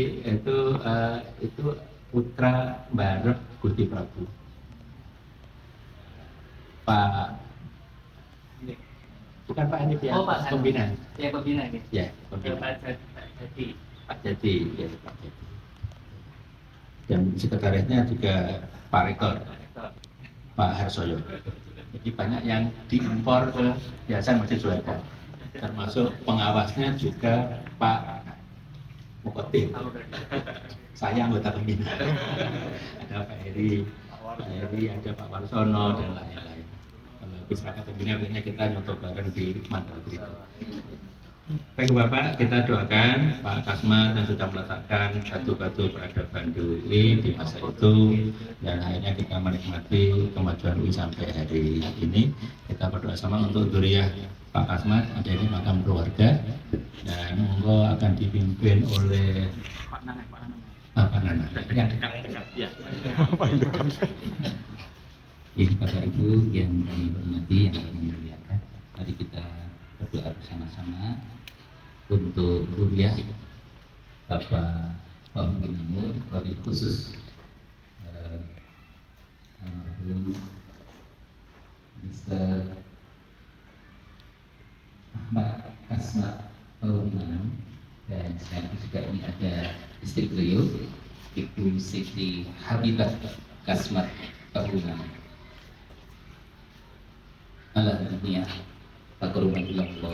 Speaker 2: itu putra bareng Gusti Prabu. Pak bukan Pak Hanif ya, Pak pembina.
Speaker 7: Ya pembina ini.
Speaker 2: Ya, pembina.
Speaker 7: Pak Jati.
Speaker 2: Pak Jati, ya Pak Jati. Dan sekretarisnya juga Pak Rektor, Pak Harsoyo. Jadi banyak yang diimpor ke Yayasan Masjid Syuhada. Termasuk pengawasnya juga Pak Mukotin. Saya anggota pembina. Ada Pak Heri, ada Pak Warsono dan lain-lain. Masyarakat pembina biasanya kita nyontoh bareng di Mandalika. Baik Bapak, kita doakan Pak Kasmat yang sudah meletakkan batu-batu peradaban UI di masa itu, dan akhirnya kita menikmati kemajuan UI sampai hari ini. Kita berdoa sama untuk zuriyah Pak Kasmat, ada ini makam keluarga, dan monggo akan dipimpin oleh Pak Nana. Ya, dekat. Ya. Ini Bapak Ibu yang kami hormati, yang kami muliakan, mari kita berdoa bersama-sama untuk zuriyah Bapak Nur, wabil khusus almarhum Mr. Ahmad Kasmat Tahunan, dan selain itu juga ini ada istri beliau Ibu Siti Habibah Kasmat Tahunan. Alhamdulillah. Al-Fatihah.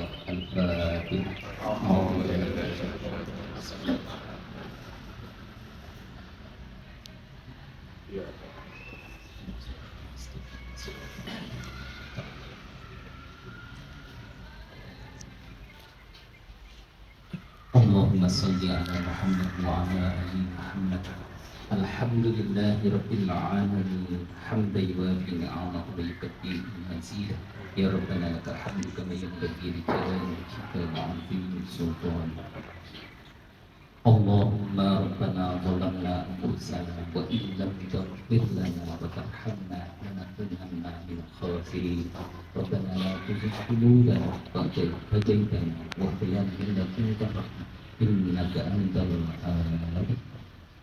Speaker 2: Allahumma salli ala Muhammad wa ala ali Muhammad. Alhamdulillahi rabbil alamin. Hamdan yuwafi ni'amahu wa yukafi mazidah. Ya Rabbana lakal hamdu kama yanbaghi li jalali wajhika wa 'azimi sultanik. Allahumma rabbana zalamna anfusana wa in lam taghfir lana wa tarhamna lanakunanna minal khasirin. Rabbana la tuzigh qulubana ba'da idh hadaytana wa hab lana min ladunka rahmah innaka antal wahhab.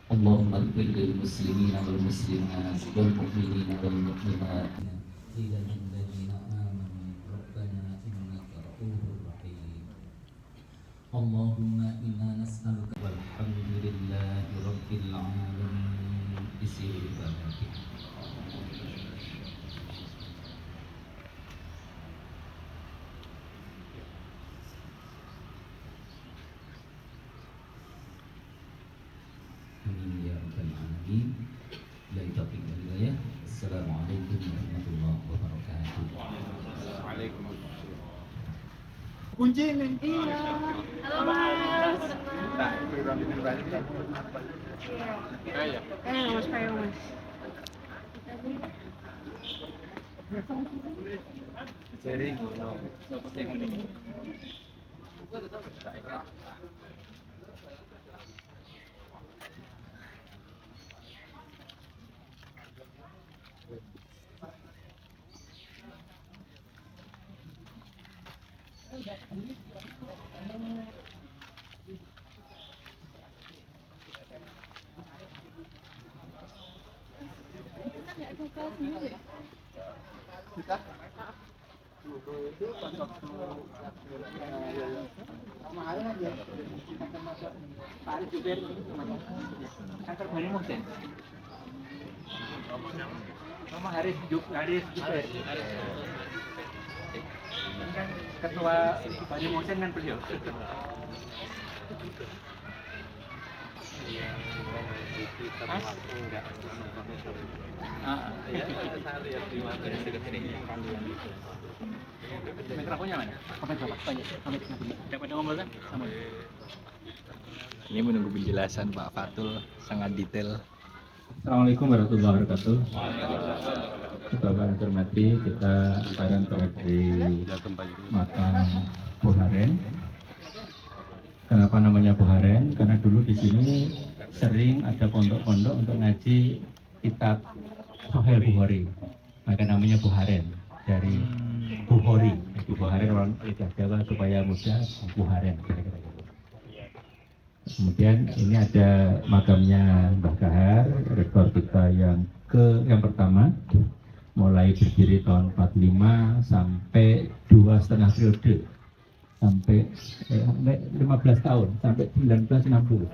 Speaker 2: Allahumma ighfir lil muslimina wal muslimat wal mu'minina wal mu'minat. Allahumma inna nas'aluka walhamdulillahi rabbil alamin bisiril Fatihah. Amin ya rabbal alamin. Billahi taufiq wal hidayah. Assalamualaikum warahmatullahi wabarakatuh.
Speaker 6: Waalaikumsalam.
Speaker 5: Kunci nih.
Speaker 8: Iya. Halo Mas.
Speaker 6: Nah, program ini berarti
Speaker 8: Iya. Mas kayak Mas.
Speaker 6: sharing.
Speaker 5: Kantor Bani Mohsen. Nama Haris Jubair. Kan ketua Bani Mohsen kan beliau. Mas? Ya, saya lihat di mana dekat sini. Mikrofonnya mana? Sampai berapa? Dapat ngomong kan? Sama.
Speaker 1: Ini menunggu penjelasan Pak Fatul, sangat detail.
Speaker 2: Assalamualaikum warahmatullahi wabarakatuh. Bapak yang hormati, kita sekarang berada di makam Buharen. Kenapa namanya Buharen? Karena dulu di sini sering ada pondok-pondok untuk ngaji kitab Sahih Bukhari. Maka namanya Buharen dari Bukhari. Jadi Buharen orang lidah Jawa supaya mudah Buharen. Kira-kira gitu. Kemudian ini ada makamnya Mbah Kahar, rektor kita yang pertama, mulai berdiri tahun 45 sampai 2,5 periode, sampai 15 tahun, sampai 1960.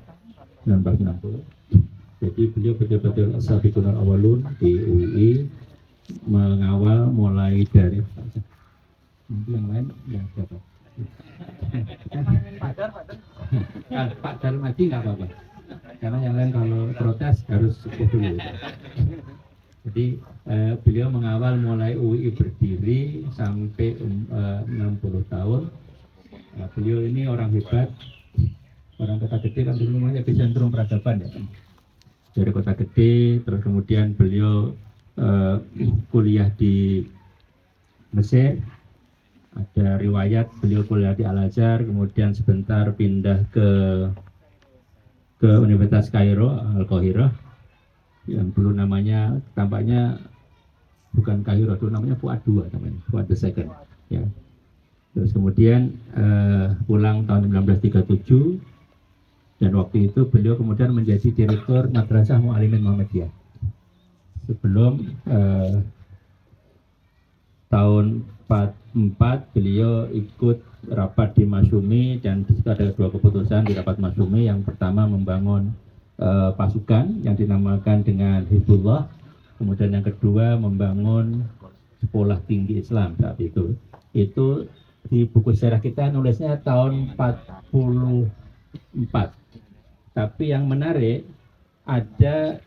Speaker 2: Jadi beliau betul-betul sabiqun awalun di UI, mengawal mulai dari yang lain yang siapa? Pak Darmadi nggak apa-apa, karena yang lain kalau protes harus sepuh dulu. Jadi beliau mengawal mulai UI berdiri sampai 60 tahun, Nah, beliau ini orang hebat, orang Kota Gede kan dulu namanya epicentrum peradaban ya. Dari Kota Gede, terus kemudian beliau kuliah di Mesir. Ada riwayat beliau kuliah di Al-Azhar, kemudian sebentar pindah ke Universitas Kairo, Al-Qahirah, yang dulu namanya tampaknya bukan Kairo, dulu namanya Fuad II namanya, Fuad II ya. Terus kemudian pulang tahun 1937, dan waktu itu beliau kemudian menjadi direktur Madrasah Mu'allimin Muhammadiyah. Sebelum tahun 44 beliau ikut rapat di Masyumi, dan di situ ada dua keputusan di rapat Masyumi. Yang pertama membangun pasukan yang dinamakan dengan Hizbullah, kemudian yang kedua membangun sekolah tinggi Islam saat itu. Itu di buku sejarah kita nulisnya tahun 44. Tapi yang menarik ada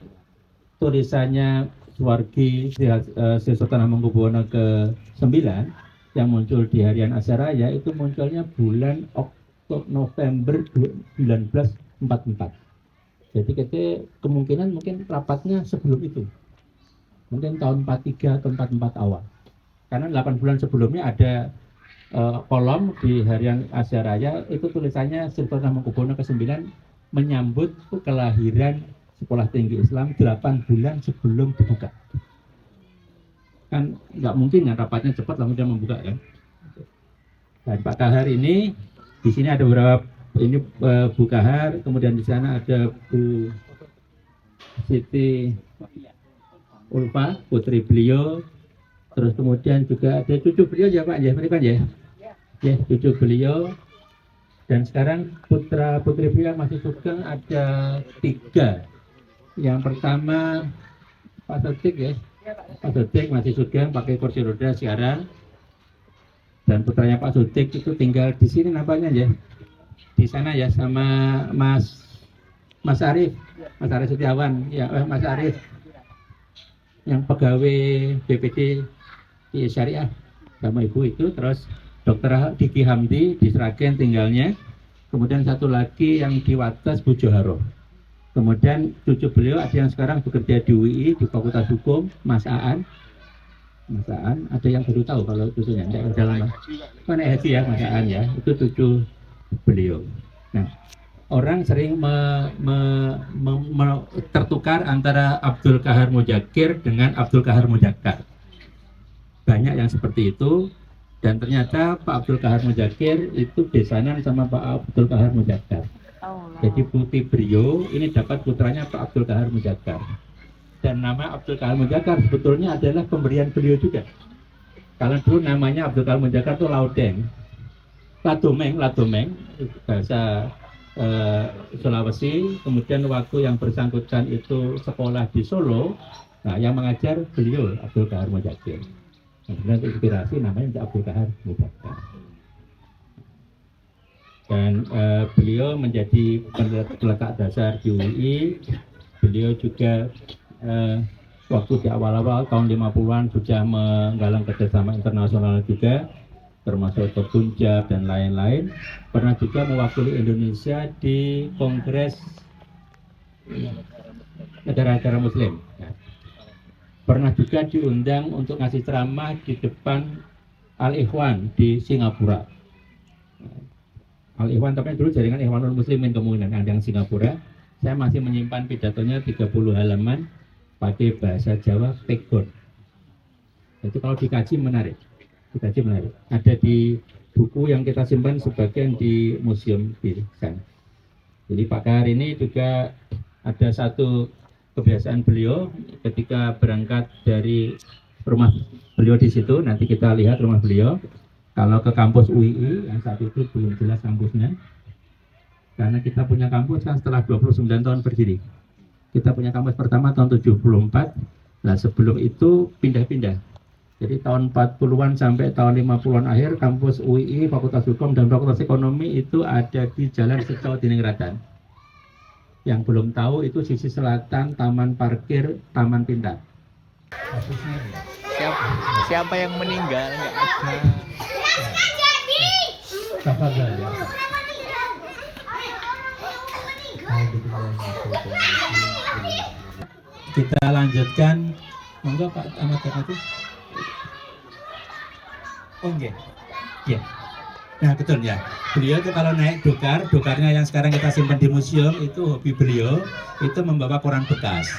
Speaker 2: tulisannya Suwargi Sri Sultan Hamengkubuwono ke-9 yang muncul di Harian Asyaraya, itu munculnya bulan November 1944. Jadi kita kemungkinan mungkin rapatnya sebelum itu, mungkin tahun 43 atau 44 awal, karena 8 bulan sebelumnya ada kolom di Harian Asyaraya itu tulisannya Sultan Hamengkubuwono ke-9 menyambut kelahiran sekolah tinggi Islam 8 bulan sebelum dibuka. Kan nggak mungkin ya rapatnya cepat lalu dia membuka kan. Dan Pak Kahar ini di sini ada beberapa, ini Bu Kahar, kemudian di sana ada Bu Siti Ulfa, putri beliau, terus kemudian juga ada cucu beliau ya Pak ya, mereka ya, ya cucu beliau, dan sekarang putra putri beliau masih sugeng ada 3. Yang pertama Pak Sodik ya, Pak Sodik masih sugeng pakai kursi roda sekarang, dan putranya Pak Sodik itu tinggal di sini nampaknya ya, di sana ya, sama Mas Arif Setiawan ya, Mas Arif yang pegawai BPD di Syariah sama ibu itu. Terus Dr. Diki Hamdi di Sragen tinggalnya, kemudian satu lagi yang di Wates Bu Joharo. Kemudian cucu beliau ada yang sekarang bekerja di UI di Fakultas Hukum, Mas Aan, ada yang baru tahu kalau cucunya, tidak kerja lama. Mana Haji ya, Mas Aan ya, itu cucu beliau. Nah, orang sering tertukar antara Abdul Kahar Mujakir dengan Abdul Kahar Mujakkar. Banyak yang seperti itu, dan ternyata Pak Abdul Kahar Mujakir itu besanan sama Pak Abdul Kahar Mujakkar. Jadi putih beliau ini dapat putranya Pak Abdul Kahar Mujakkar, dan nama Abdul Kahar Mujakkar sebetulnya adalah pemberian beliau juga. Kalau dulu namanya Abdul Kahar Mujakkar itu Ladomeng bahasa Sulawesi. Kemudian waktu yang bersangkutan itu sekolah di Solo, nah yang mengajar beliau Abdul Kahar Mujakir. Kemudian inspirasi namanya Abdul Kahar Mujakkar. Dan beliau menjadi peletak dasar di UI. Beliau juga waktu di awal-awal tahun 50-an sudah menggalang kerjasama internasional juga, termasuk ke Punjab dan lain-lain. Pernah juga mewakili Indonesia di Kongres negara-negara Muslim. Pernah juga diundang untuk ngasih ceramah di depan Al-Ikhwan di Singapura. Al-Ikhwan tapi dulu jaringan Ikhwanul Muslimin, kemungkinan ada yang Singapura. Saya masih menyimpan pidatonya 30 halaman pakai bahasa Jawa Pegon. Itu kalau dikaji menarik. Ada di buku yang kita simpan sebagian di museum di sana. Jadi Pak Kahar ini juga ada satu kebiasaan beliau ketika berangkat dari rumah beliau di situ. Nanti kita lihat rumah beliau. Kalau ke kampus UII yang saat itu belum jelas kampusnya, karena kita punya kampus kan setelah 29 tahun berdiri. Kita punya kampus pertama tahun 74. Nah sebelum itu pindah-pindah. Jadi tahun 40-an sampai tahun 50-an akhir kampus UII, Fakultas Hukum dan Fakultas Ekonomi itu ada di Jalan Seco Diningratan. Yang belum tahu itu sisi selatan Taman Parkir Taman Pintar.
Speaker 1: Siapa yang meninggal? Nggak ada.
Speaker 2: Tafadhal ya. Kita lanjutkan. Monggo Pak Ahmad Tafati. Oh nggih. Iya. Nah betul ya. Beliau itu kalau naik dokarnya yang sekarang kita simpan di museum, itu hobi beliau itu membawa koran bekas.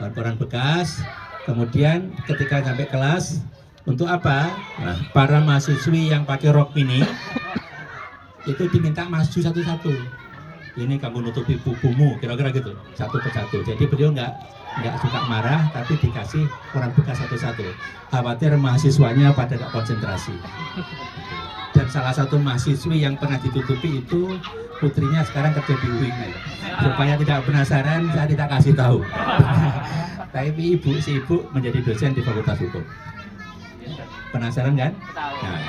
Speaker 2: Koran bekas. Kemudian ketika sampai kelas, untuk apa? Nah, para mahasiswi yang pakai rok mini itu diminta maju satu-satu. Ini kamu nutupi bukumu, kira-kira gitu, satu persatu. Jadi beliau nggak suka marah, tapi dikasih koran bekas satu-satu. Khawatir mahasiswanya pada nggak konsentrasi. Dan salah satu mahasiswi yang pernah ditutupi itu putrinya sekarang kerja di UIN. Supaya tidak penasaran, saya tidak kasih tahu. Tapi si ibu menjadi dosen di Fakultas Hukum. Penasaran kan? Nah,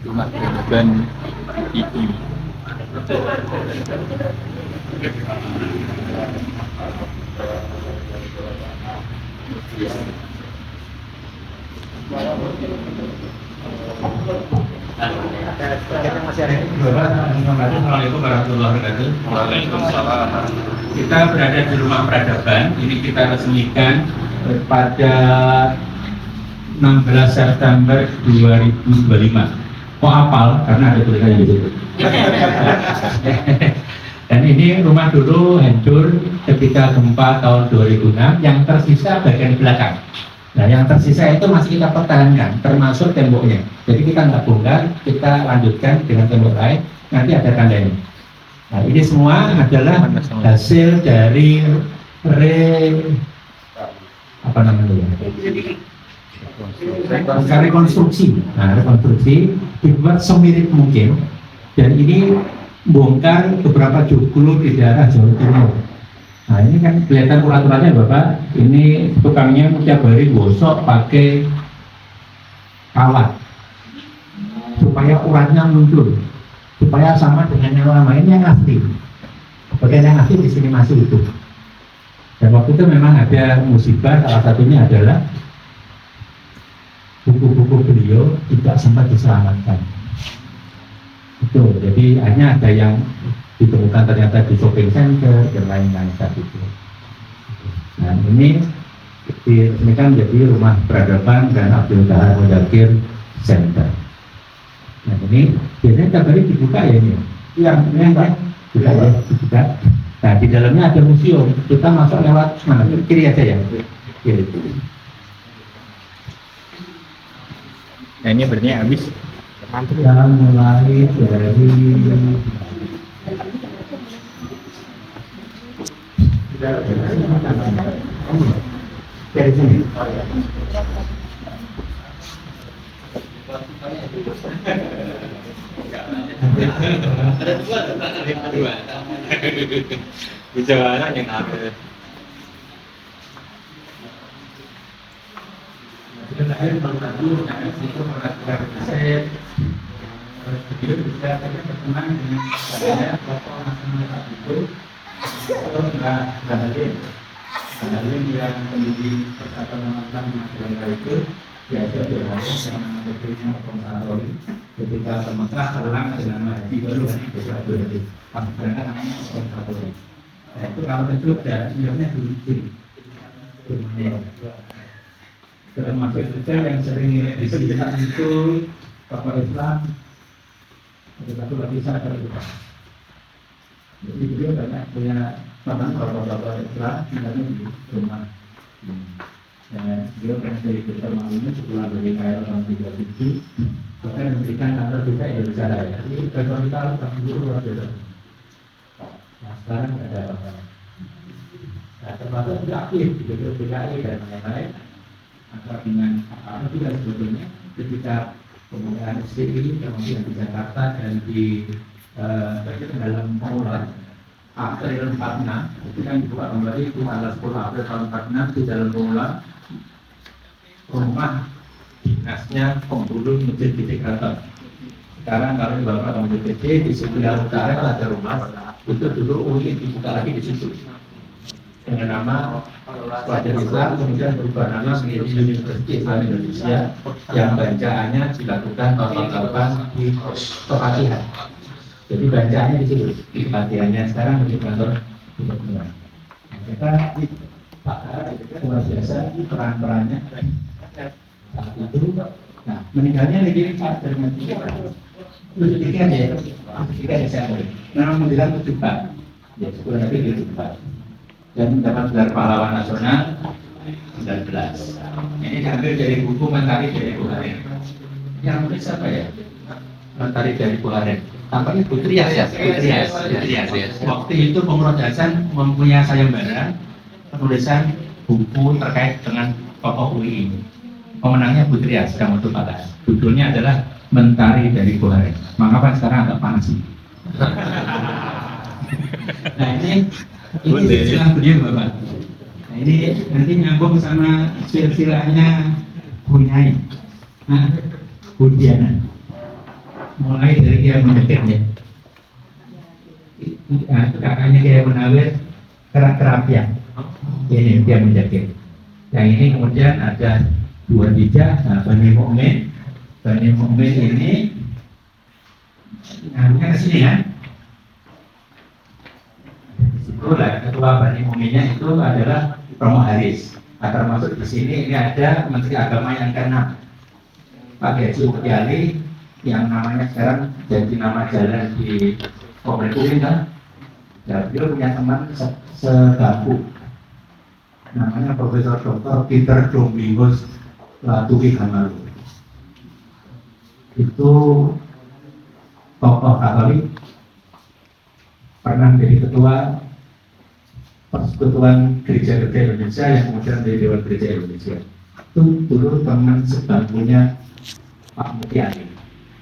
Speaker 1: rumah peradaban II.
Speaker 2: Assalamualaikum warahmatullahi wabarakatuh. Waalaikumsalam. Kita berada di rumah peradaban. Ini kita resmikan pada 16 September 2025. Kok apal? Karena ada tulisannya di situ. Dan ini rumah dulu hancur ketika gempa tahun 2006, yang tersisa bagian belakang. Nah, yang tersisa itu masih kita pertahankan, termasuk temboknya. Jadi kita nggak bongkar, kita lanjutkan dengan tembok lain. Nanti ada tandanya. Nah, ini semua adalah hasil dari rekonstruksi. Nah, rekonstruksi dibuat semirip mungkin, dan ini bongkar beberapa joglo di daerah Jawa Timur. Nah, ini kan kelihatan urat-uratnya Bapak. Ini tukangnya tiap hari gosok pakai kawat supaya uratnya muncul, supaya sama dengan yang lama. Ini yang asli. Bagian yang asli di sini masih utuh. Dan waktu itu memang ada musibah, salah satunya adalah buku-buku beliau tidak sempat diselamatkan. Betul, jadi hanya ada yang ditemukan ternyata di shopping center dan lain-lain saat itu. Nah, ini diresmikan menjadi rumah peradaban dan Abdul Kahar Mudakir Center. Nah, ini biasanya tiap hari dibuka ya ini. Yang ini kan dibuka. Nah, di dalamnya ada museum. Kita masuk lewat mana? Kiri aja ya. Kiri.
Speaker 1: Nah, ini berarti habis.
Speaker 2: Kita mulai dari sini. Ada dua. Bicara yang ada. Terakhir baru itu peraturan riset, video bisa berteman dengan saya tokoh nasional itu, atau nggak hadir yang menjadi persatuan nasional itu biasa berhasil dengan berikutnya Konsalori ketika ke Mekah pulang dengan haji baru besar berarti pas berangkat namanya Konsalori. Nah itu kalau itu dan sebenarnya dulu termasuk juga yang sering disebutkan itu tokoh Islam, ada satu lapisan dari kita. Jadi beliau banyak punya teman tokoh-tokoh Islam misalnya di rumah. Dan beliau pernah jadi bertermalunya setelah bagi KL tahun 37, bahkan memberikan kantor juga yang bicara ya. Jadi kantor kita harus tak dulu luar biasa. Nah sekarang ada apa? Nah termasuk juga aktif di DKI dan lain-lain. Atau dengan apa juga sebetulnya ketika pembukaan SPI kemudian di Jakarta dan di dalam Pola April 46 itu kan dibuka kembali di tanggal 10 April tahun 46 di Jalan Pemula, rumah dinasnya penghulu Masjid Gede Kraton. Sekarang kalau Bapak ke Masjid Gede di sebelah utara ada rumah, itu dulu UI dibuka lagi di situ dengan nama Pelajar Islam, kemudian berubah nama menjadi Universitas Islam Indonesia yang bancaannya dilakukan total di Tokatihan. Jadi bancaannya di situ, di Tokatihannya sekarang menjadi kantor gubernur. Kita Pak luar biasa peran-perannya saat itu. Nah, meninggalnya lagi Pak dengan 73 ya, 73 Desember. Nama menjelang 74, ya sebulan lagi 74. Dan mendapat gelar pahlawan nasional 19. Ini diambil dari buku Mentari dari Buharen. Yang menulis siapa ya? Mentari dari Buharen. Tampaknya Butrias ya, Butrias. Waktu itu Pemrodasan mempunyai sayembara penulisan buku terkait dengan tokoh UI ini. Pemenangnya Butrias, kamu tuh Pak. Judulnya adalah Mentari dari Buharen. Mengapa sekarang agak panas sih? Nah ini silsilah beliau Bapak. Nah ini nanti nyambung sama silsilahnya Bunyai, Budiana. Mulai dari Kiai Munawir ya. Itu kakaknya Kiai Munawir Kerapian. Ini dia menjadi. Yang ini kemudian ada dua hijah, Bani Mu'min. Bani Mu'min ini ngaruhnya ke sini kan? Itulah ketua Bani Mu'minnya itu adalah Romo Haris. Nah, termasuk di sini ini ada Menteri Agama yang ke-6, Pak Haji Mukyali, yang namanya sekarang jadi nama jalan di Komplek UIN kan. Ya, beliau punya teman sebangku namanya Profesor Dr. Peter Domingus Latuhi Hamaru. Itu tokoh Katolik, pernah menjadi ketua Persekutuan Gereja-Gereja Indonesia yang kemudian menjadi Dewan Gereja Indonesia. Itu dulu teman sebangkunya Pak Mukyali.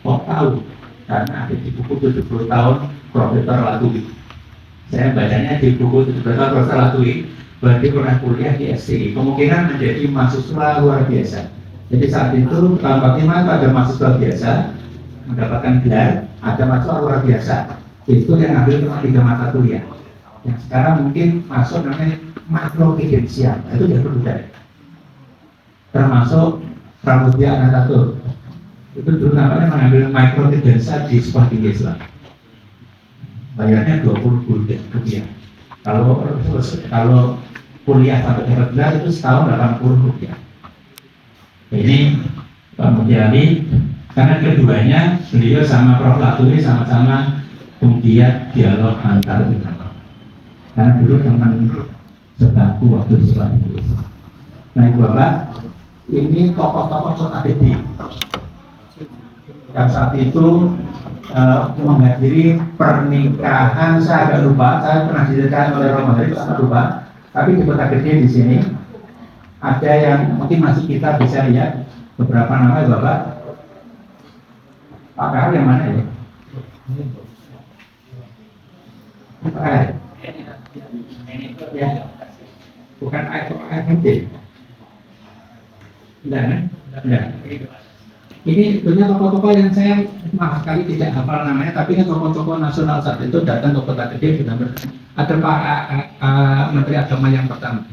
Speaker 2: Kok tahu? Karena ada di buku 70 tahun Profesor Latuhi. Saya bacanya di buku 70 tahun Profesor Latuhi, berarti pernah kuliah di STI. Kemungkinan menjadi mahasiswa luar biasa. Jadi saat itu tahun 45 ada mahasiswa biasa mendapatkan gelar, ada mahasiswa luar biasa. Itu yang ambil cuma 3 mata kuliah. Yang sekarang mungkin masuk namanya makrokidensial. Itu dia perlu dari. Termasuk Pramudia Anantatur. Itu dulu namanya mengambil makrokidensial di sekolah tinggi Islam. Bayarnya 20 gulden rupiah. Kalau kuliah sampai dapat gelar itu setahun 80 rupiah. Ini Pak Mukyali, karena keduanya beliau sama Prof. Latuhi sama-sama penggiat dialog antar agama. Karena dulu teman sebangku waktu di sekolah itu. Nah Bapak, ini tokoh-tokoh kota gede yang saat itu menghadiri pernikahan, saya agak lupa, saya pernah diceritakan oleh Romo Haris, saya lupa. Tapi di kota gede di sini ada yang mungkin masih kita bisa lihat beberapa nama Bapak. Pak Kahar yang mana ya? Pak Kahar. Ya. Bukan AFMD. Enggak. Ini sebetulnya tokoh-tokoh yang saya maaf sekali tidak hafal namanya, tapi kan tokoh-tokoh nasional saat itu datang ke kota gede benar-benar. Ada Pak Menteri Agama yang pertama,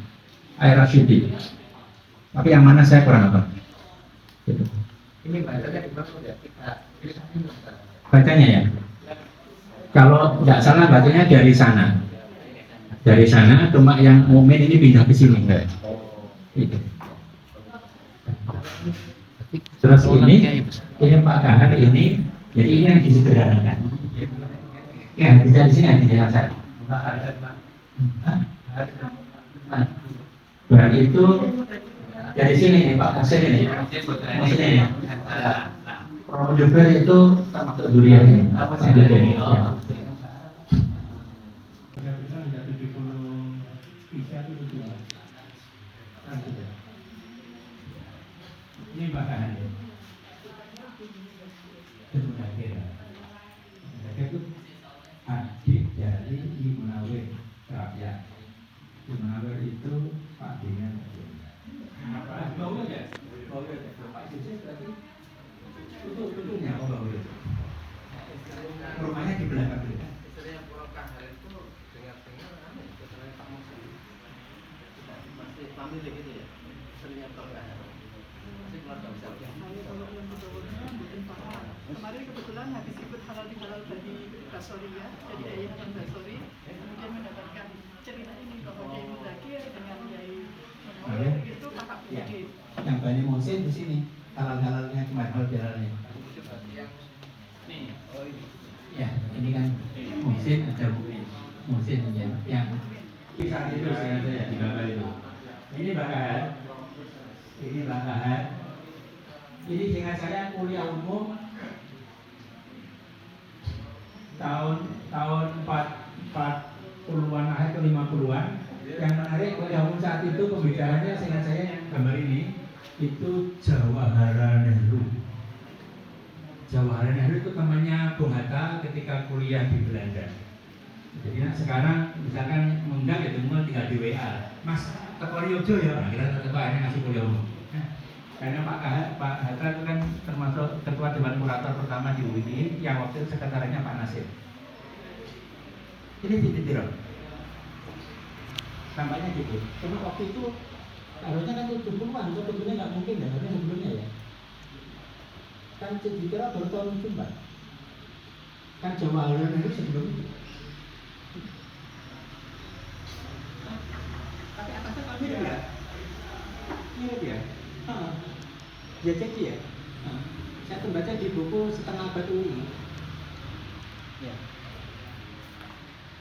Speaker 2: Air Rashidi. Tapi yang mana saya kurang hafal. Gitu. Ini bacanya ya. Kalau tidak salah bacanya dari sana. Dari sana, cuma yang Mu'min ini pindah ke sini. Gitu. Terus ini Pak Kahar ini, jadi ini yang disederhanakan. Ya, bisa di sini yang dijelaskan. Berarti itu dari sini nih Pak Kasir ini. Maksudnya ini. Prof. Jubair itu termasuk durian ini. Apa sih durian ini? Ini bahkan itu adik dari Munawir Banggar itu Pak Dengan. Pak Baul ya? Baul ya? Pak Jose berarti tutupnya apa Baul itu? Rumahnya di belakang itu.
Speaker 4: Istrinya Pura Kahar itu dengar-dengar istrinya Pak Muslim masih family gitu ya, istrinya Pura Kahar masih keluarga besar ya.
Speaker 8: Kalau yang bedanya mungkin paham. Kemarin kebetulan habis ikut halal di halal tadi Basori ya, jadi Yai Hasan Basori, kemudian mendapatkan cerita ini bahwa Yai Muzakir dengan Yai Menor itu kakak beradik.
Speaker 3: Yang Bani Muhsin di sini halal-halalnya kemarin halal-halalnya.
Speaker 4: Nih, oh ini.
Speaker 3: Ya, ini kan Muhsin ada Muhsin ya, yang kisah itu saya di bawah itu. Ini Mbak Kahar, ini Mbak Kahar. Ini dengan saya kuliah umum tahun 40-an akhir ke 50-an. Yang menarik kuliah umum saat itu pembicaranya seingat saya yang gambar ini itu Jawaharlal Nehru. Jawaharlal Nehru itu temannya Bung Hatta ketika kuliah di Belanda. Jadi sekarang misalkan mengundang ya teman tinggal di WA, Mas Ketua Yojo ya, nah, kita tetap akhirnya ngasih kuliah umum. Karena Pak Hatta itu kan termasuk ketua dewan kurator pertama di UII yang waktu itu sekretariatnya Pak Nasir. Ini titik-titik. Tampaknya gitu. Cuma waktu itu harusnya kan 70-an, sebetulnya nggak mungkin ya, harusnya sebelumnya ya. Kan dikira baru tahun 74. Kan Jawaharlal Nehru sebelum itu. Tapi atasnya kalau mirip ya? Mirip ya? Ya jadi ya? Saya tuh baca di buku Setengah Abad UI. Ya.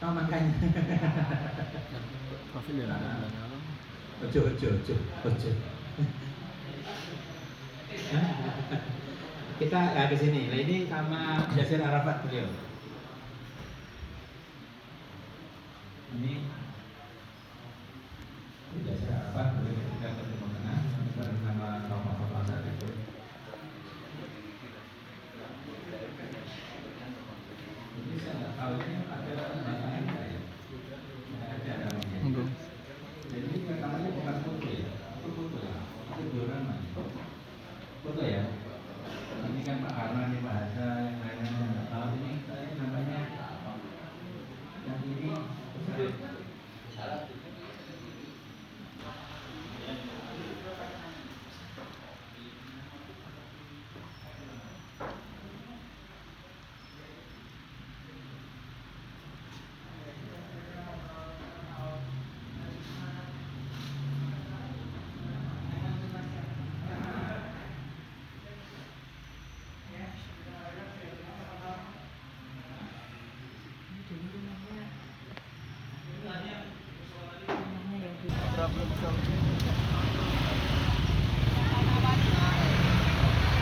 Speaker 3: Oh makanya. Ojo. Kita ke sini. Nah ini sama Yasir Arafat beliau. Ini Yasir Arafat beliau ketika ketemu tengah bareng sama tokoh-tokoh saat itu. Ini saya nggak tahu ini ada namanya enggak ya? Ada namanya. Jadi ini namanya bukan foto ya, itu foto ya, itu diorama. Foto ya. Ini kan Pak Karna, ini Pak Hatta, yang lainnya saya nggak tahu ini namanya. Yang ini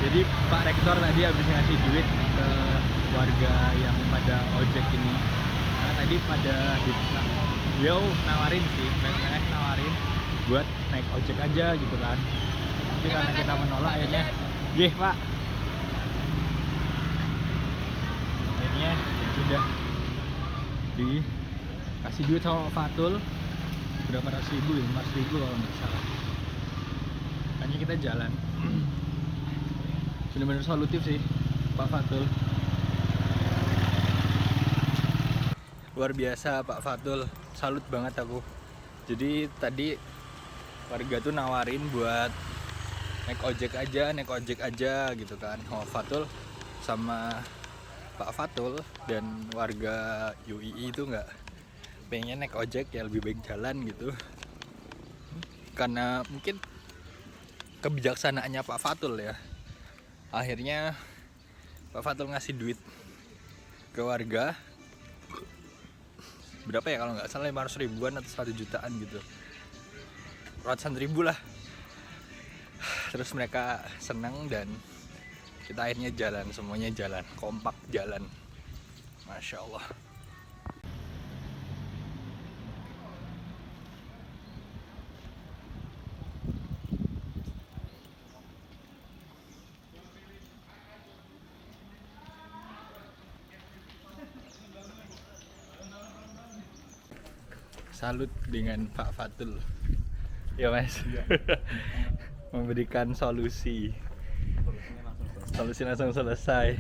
Speaker 1: Jadi Pak Rektor tadi habis ngasih duit ke warga yang pada ojek ini. Karena tadi pada beliau nawarin sih, nawarin buat naik ojek aja gitu kan. Tapi karena kita menolak akhirnya, "Gih, Pak." Akhirnya sudah dikasih duit sama Fatul berapa ratus ribu ya, 5.000 kalau nggak salah. Hanya kita jalan. Benar-benar solutif sih Pak Fatul, luar biasa Pak Fatul, salut banget aku. Jadi tadi warga tuh nawarin buat naik ojek aja gitu kan. Oh, Fatul sama Pak Fatul dan warga UII itu nggak pengen naik ojek, ya lebih baik jalan gitu. Karena mungkin kebijaksanaannya Pak Fatul ya. Akhirnya Pak Fatul ngasih duit ke warga berapa ya, kalau nggak salah 500 ribuan atau 1 jutaan gitu, ratusan ribu lah. Terus mereka senang dan kita akhirnya jalan, semuanya jalan, kompak jalan, Masya Allah. salut dengan Pak Fatul. Ya Mas. Memberikan solusi. Solusi langsung selesai.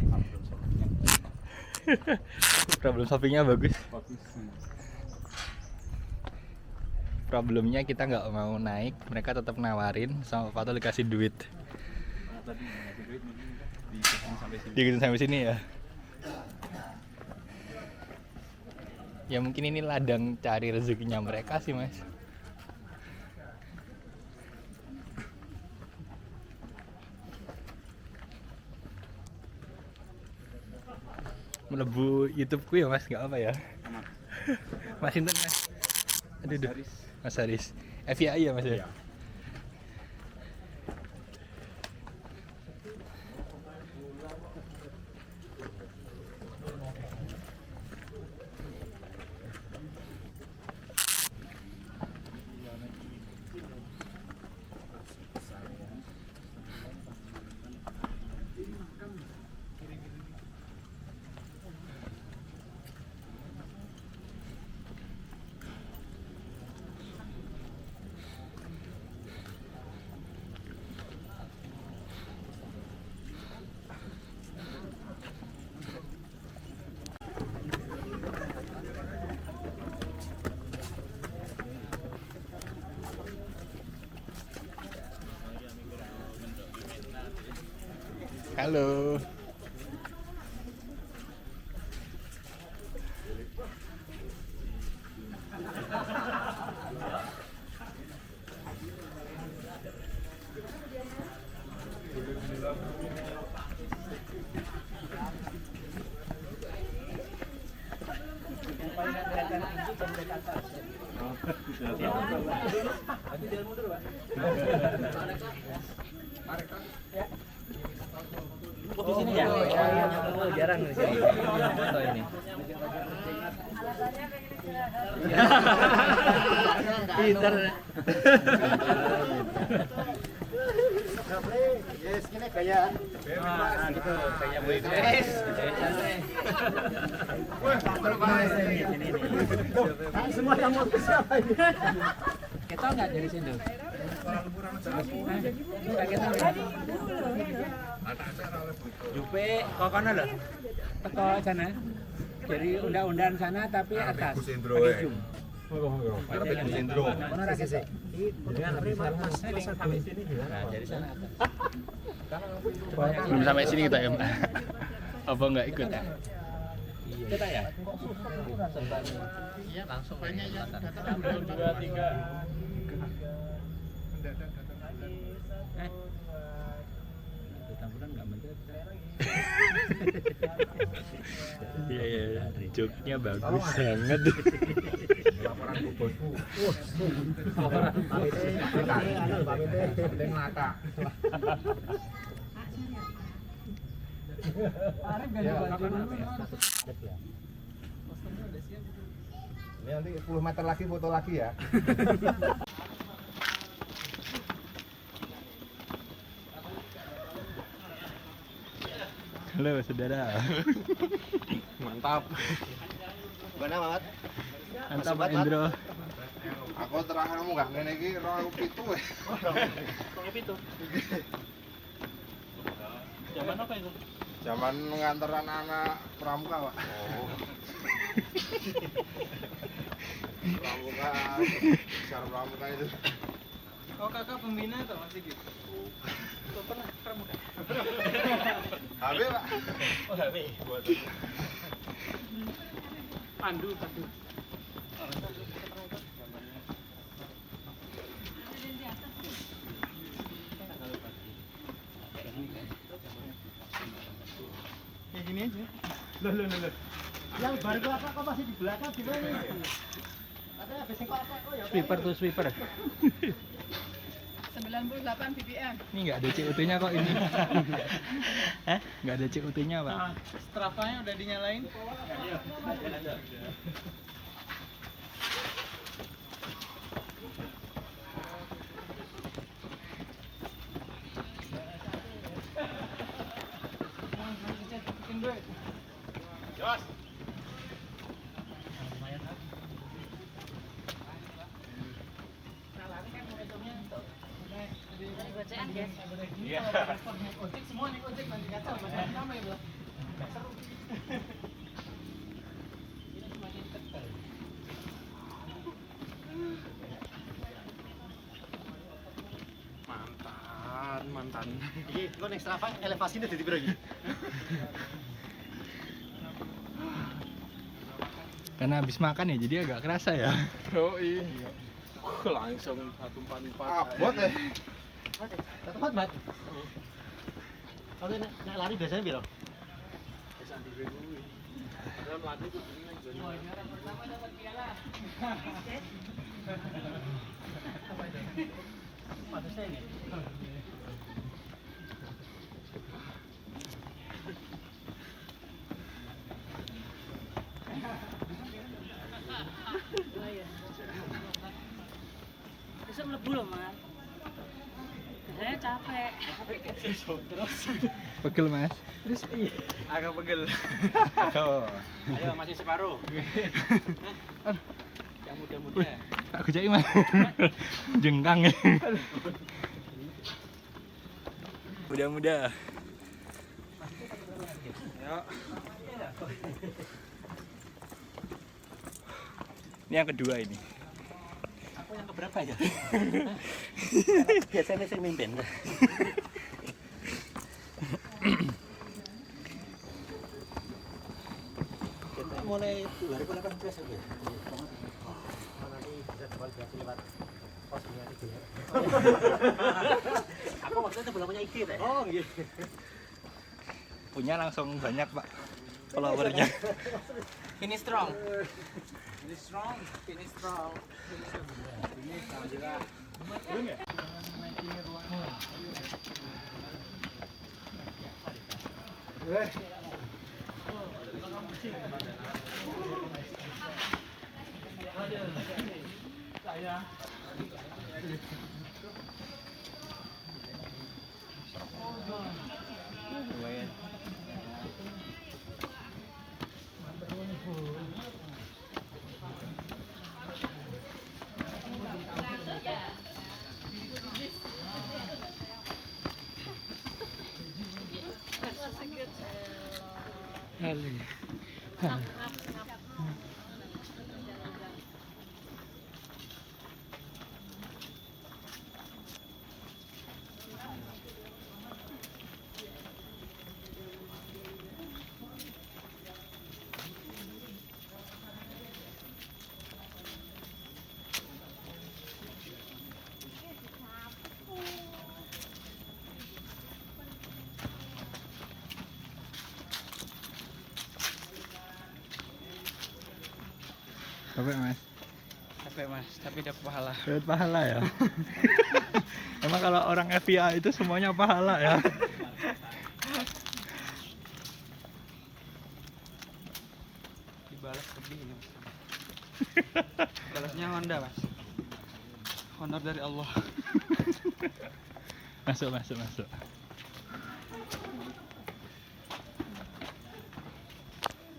Speaker 1: Problem solvingnya bagus. Problemnya kita nggak mau naik, mereka tetap nawarin, sama Fatul dikasih duit. Diikutin sampai sini ya. Ya mungkin ini ladang cari rezekinya mereka sih Mas. Melebu YouTubeku ya Mas, nggak apa ya. Mas Inten Mas. Aduh, Mas Haris. FYI ya Mas ya. Halo.
Speaker 7: Di sini ya? Oh, jarang di sini. Foto ini. Pintar.
Speaker 5: Yes, ini kayak
Speaker 7: Gitu, kayak Wes.
Speaker 5: semua yang mau siapa ini?
Speaker 7: Kita nggak dari situ. Jupe, kok kono lho? Teko sana. Dari undang-undang sana tapi atas. Pakai zoom. Kono ra gesek. Nah, dari sana atas.
Speaker 1: Belum sampai sini kita ya Mbak. Apa nggak ikut ya?
Speaker 7: Kita ya?
Speaker 8: Iya langsung banyak yang datang.
Speaker 1: 1, 2, 3.
Speaker 7: Tamburan nggak mendadak.
Speaker 1: Iya iya, joke-nya bagus banget.
Speaker 5: Ini nanti 10 meter lagi foto lagi ya.
Speaker 1: Halo saudara.
Speaker 5: Mantap. Gimana Mamat?
Speaker 1: Mantap Pak Indro.
Speaker 5: Aku terakhir kamu nggak ngene iki 2007 weh.
Speaker 7: 2007. Zaman apa itu?
Speaker 5: Zaman mengantar anak-anak pramuka, Pak. Oh. Pramuka, besar pramuka itu.
Speaker 7: Oh, kakak pembina atau masih gitu? Tuh pernah pramuka.
Speaker 5: HB, Pak.
Speaker 7: Oh, HB. Pandu.
Speaker 5: Kayak gini aja. Loh. Yang baru apa kok masih di belakang gimana? Ada habis kok apa kok ya?
Speaker 7: Sweeper.
Speaker 8: 98 ppm.
Speaker 1: Ini nggak ada COT-nya kok ini. Hah? Nggak ada COT-nya Pak.
Speaker 7: Strafanya udah dinyalain?
Speaker 8: Iya. Ojek semua nih ojek nanti kata macam nama ya bro. Seru. Ini semakin ketel.
Speaker 6: Mantan.
Speaker 7: Iki kok nek Strava elevasinya dadi piro iki?
Speaker 1: Karena habis makan ya jadi agak kerasa ya.
Speaker 6: Oh iya. Langsung 144.
Speaker 5: Abot eh.
Speaker 7: Tempat banget. Kalau nek lari biasanya piro?
Speaker 6: Padahal lari itu bener jadi.
Speaker 8: Oh, ini orang pertama dapat piala.
Speaker 7: Patutnya ini.
Speaker 8: Besok mlebu loh, Mas. Saya capek. Terus
Speaker 1: Pegel mas.
Speaker 8: terus iya.
Speaker 5: Agak pegel.
Speaker 7: Ayo masih separuh.
Speaker 5: Yang muda-muda.
Speaker 1: Aku cai mas. Jengkang ya. Mudah-mudah.
Speaker 5: Ya.
Speaker 1: Ini yang kedua ini.
Speaker 7: Aku yang keberapa ya? Biasanya sing mimpin. Kita mulai 2018 ya. Nanti bisa jual biasa lewat posnya itu ya. Aku waktu itu belum punya IG deh. Oh iya.
Speaker 1: Punya langsung banyak pak followernya.
Speaker 5: Ini strong. Ini strong. Ini strong. Ini strong juga.
Speaker 1: Capek mas.
Speaker 5: Capek mas, tapi dapat pahala.
Speaker 1: Dapat pahala ya. Emang kalau orang FIA itu semuanya pahala ya.
Speaker 5: Dibalas lebih ini mas. Balasnya Honda mas. Honor dari Allah.
Speaker 1: Masuk masuk masuk.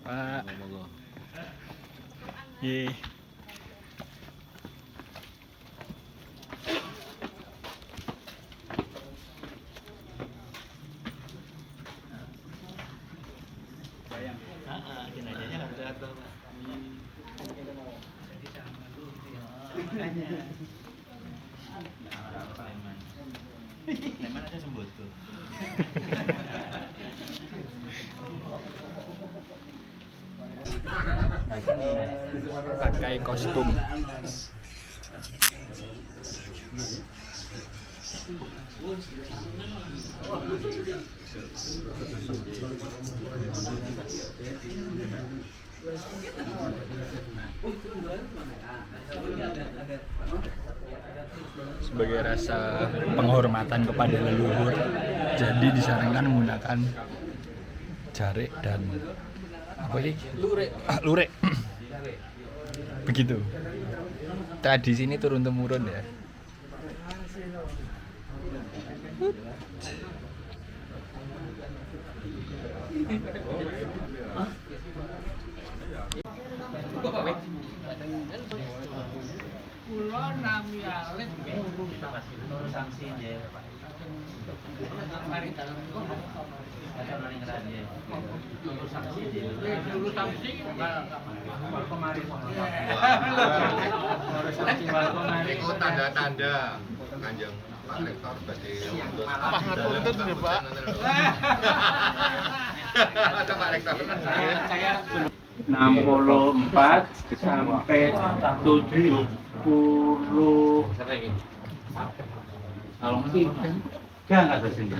Speaker 1: Pak. Ye.
Speaker 7: Jenazahnya nggak jatuh, Pak. Leman aja sembuh tuh.
Speaker 1: Pakai kostum. Sebagai rasa penghormatan kepada leluhur, jadi disarankan menggunakan jarik dan apa ini? Lurik. Begitu. Tradisi ini turun temurun ya.
Speaker 8: Kulo nami alit nggih.
Speaker 7: Kita kasih sanksi ya, Pak.
Speaker 10: Itu tanda-tanda Kanjeng Pak Rektor berarti
Speaker 5: Pas ngatur itu tuh Pak.
Speaker 10: ada Pak Rektor.
Speaker 2: Saya 64 sampai 70. Kalau mungkin enggak tersini.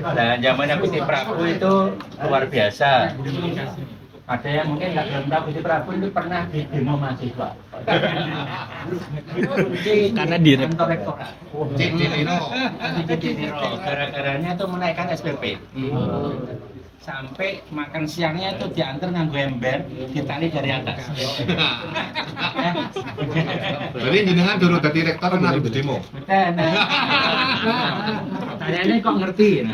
Speaker 2: Nah, zamannya Gusti Prabu itu luar biasa. Ada yang mungkin nggak belum tahu Gusti Prabu itu pernah di demo mahasiswa.
Speaker 1: Karena di
Speaker 2: kantor rektorat.
Speaker 10: Cicilino.
Speaker 2: Gara-garanya itu menaikkan SPP. Sampai makan siangnya itu diantar nganggo ember, ditali dari atas.
Speaker 10: Jadi jenengan dulu dadi rektor kan harus demo.
Speaker 2: Pertanyaannya kok ngerti?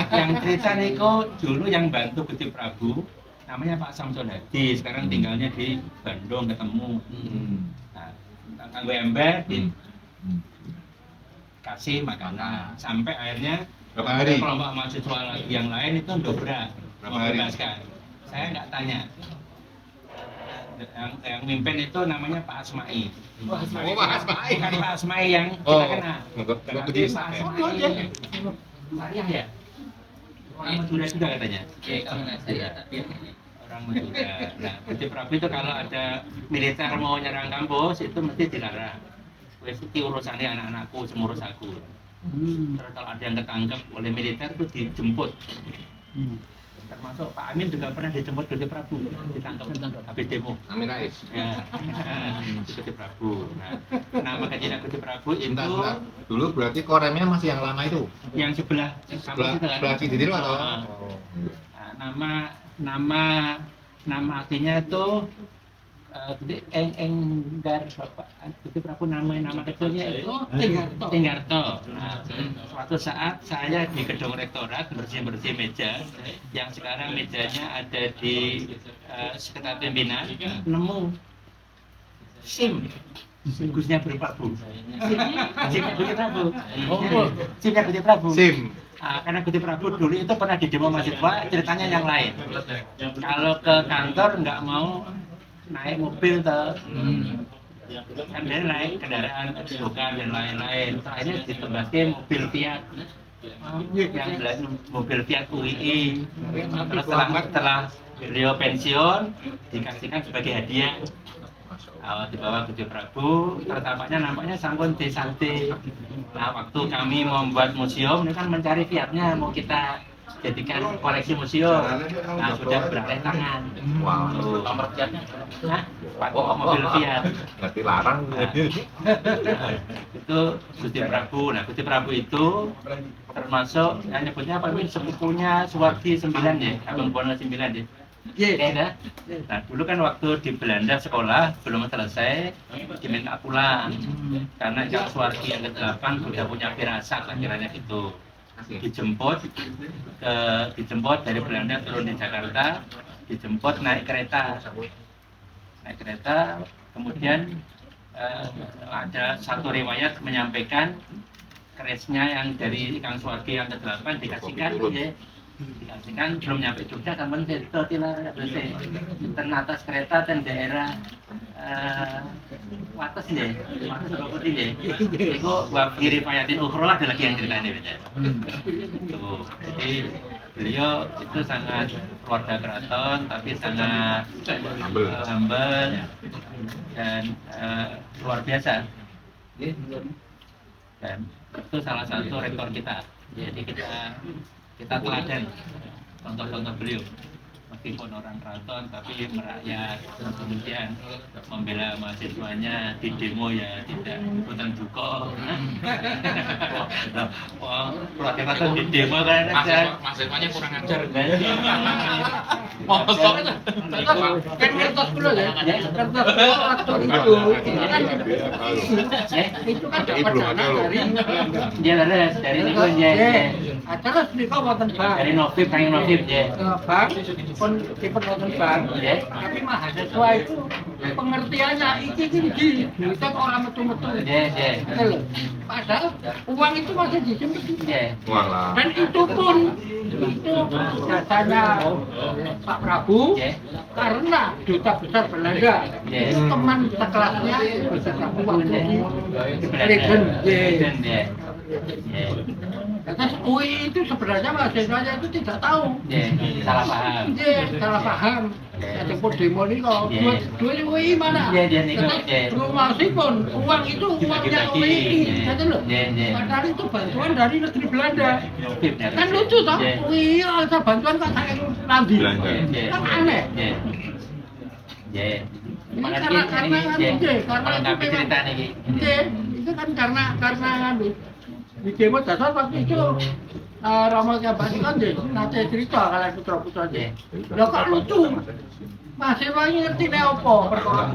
Speaker 2: Yang cerita niku dulu yang bantu Gusti Prabu namanya Pak Samson Hadi, sekarang tinggalnya di Bandung ketemu. Nah, nganggo ember, kasih makanan, sampai akhirnya
Speaker 10: Berapa hari?
Speaker 2: Kelompok mahasiswa yang lain itu dobrak, membebaskan. Saya nggak tanya. Yang mimpin itu namanya Pak Asma'i.
Speaker 10: Oh, Pak Asma'i.
Speaker 2: Bukan Pak Asma'i yang kita kenal. Tapi Pak Asma'i. Syariah ya? Orang Madura juga katanya. Orang Madura. Nah, Gusti Prabu itu kalau ada militer mau nyerang kampus itu mesti dilarang. Wes iki urusane anak-anakku, semurus aku. Terus kalau ada yang ketangkep oleh militer itu dijemput. Termasuk Pak Amin juga pernah dijemput Gusti Prabu, ditangkap habis demo.
Speaker 10: Amin Rais.
Speaker 2: Ya, Gusti Prabu. Nah, nama kejadian Gusti Prabu itu
Speaker 10: Bentar. Dulu berarti koremnya masih yang lama itu.
Speaker 2: yang sebelah
Speaker 10: Sebelah Cididiro atau?
Speaker 2: Nah, nama artinya itu Enggar Bapak Gusti Prabu nama kecilnya itu Tinggarto. Nah, suatu saat saya di gedung rektorat bersih meja yang sekarang mejanya ada di sekitar pimpinan, nemu SIM Gusnya Prabu. SIM Gusti Prabu. SIM-nya Gusti Prabu.
Speaker 10: SIM.
Speaker 2: Karena Gusti Prabu dulu itu pernah di demo mahasiswa, ceritanya yang lain. Kalau ke kantor nggak mau naik mobil kan dia naik kendaraan bukan dan lain-lain. Akhirnya ditembaskan mobil Fiat yang jelas mobil Fiat UII. Terus setelah beliau pensiun dikasihkan sebagai hadiah. Di bawah Gusti Prabu, pertamanya nampaknya sampun disanti. Nah, waktu kami membuat museum ini kan mencari Fiatnya mau kita jadikan koleksi museum. Nah, sudah beralih tangan.
Speaker 10: Wow.
Speaker 2: Nomor Fiatnya? Nah, mobil Fiat.
Speaker 10: Ngerti larang.
Speaker 2: Itu Gusti Prabu. Nah, Gusti Prabu itu termasuk yang nyebutnya apa ini sepupunya Suwardi 9 ya, Abang Bono 9 ya. Iya. Nah, dulu kan waktu di Belanda sekolah belum selesai diminta pulang karena Kak Suwardi yang ke-8 sudah punya firasat akhirnya gitu. Dijemput dari Belanda turun di Jakarta, dijemput naik kereta, kemudian ada satu riwayat menyampaikan kerisnya yang dari Kang Suwardi yang ke-8 dikasihkan belum nyampe Jogja sampean itu tilar ten atas kereta ten daerah Wates nggih, Wates Putih nggih. Iku wa riwayatin ukhra ada lagi yang ceritanya beda. Jadi beliau itu sangat keluarga keraton tapi sangat humble dan luar biasa. Dan itu salah satu rektor kita. Jadi kita teladan contoh-contoh beliau, meskipun orang keraton tapi merakyat, kemudian membela mahasiswanya di demo ya tidak ikutan duka. Wah, keluarga keraton di demo kan
Speaker 10: Mahasiswanya kurang ajar.
Speaker 2: Kan kertas dulu ya, kertas itu kan dia leres dari itu ya. Acara dari Novib, Kang Novib ya.
Speaker 5: pun wonten bank, tapi mahasiswa itu pengertiannya iki duitnya kok ora metu-metu. Gitu loh. Padahal uang itu masih disimpan.
Speaker 10: Walah.
Speaker 5: Dan itu pun itu jasanya Pak Prabu karena duta besar Belanda itu teman sekelasnya beserta waktu di Leiden. Terus UI itu sebenarnya mahasiswanya itu tidak tahu.
Speaker 7: Salah paham.
Speaker 5: Salah paham. Ada pun demo ini kalau dua UI mana? Belum masih pun uang itu uangnya UI. Gitu loh. Padahal itu bantuan dari negeri Belanda. Kan lucu toh? UI ada bantuan kok saya nanti. Kan aneh. Karena itu kan karena di demo dasar waktu itu Romo Kabani kan nanti cerita kalau putra-putra aja. Loh kok lucu? Masih lagi ngerti apa perkara.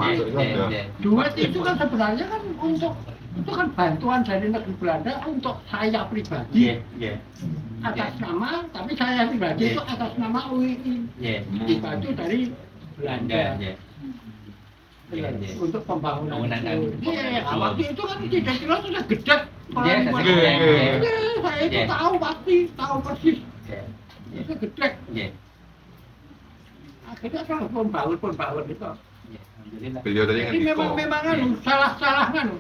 Speaker 5: Duit itu kan sebenarnya kan untuk itu kan bantuan dari negeri Belanda untuk saya pribadi. Atas nama, tapi saya pribadi itu atas nama UII. Dibantu dari Belanda. Untuk pembangunan. Waktu itu kan tidak jelas sudah gede. Saya itu tahu pasti, tahu persis. Itu gede. Akhirnya kalau pembangun itu.
Speaker 10: Beliau tadi
Speaker 5: Jadi memang salah paham.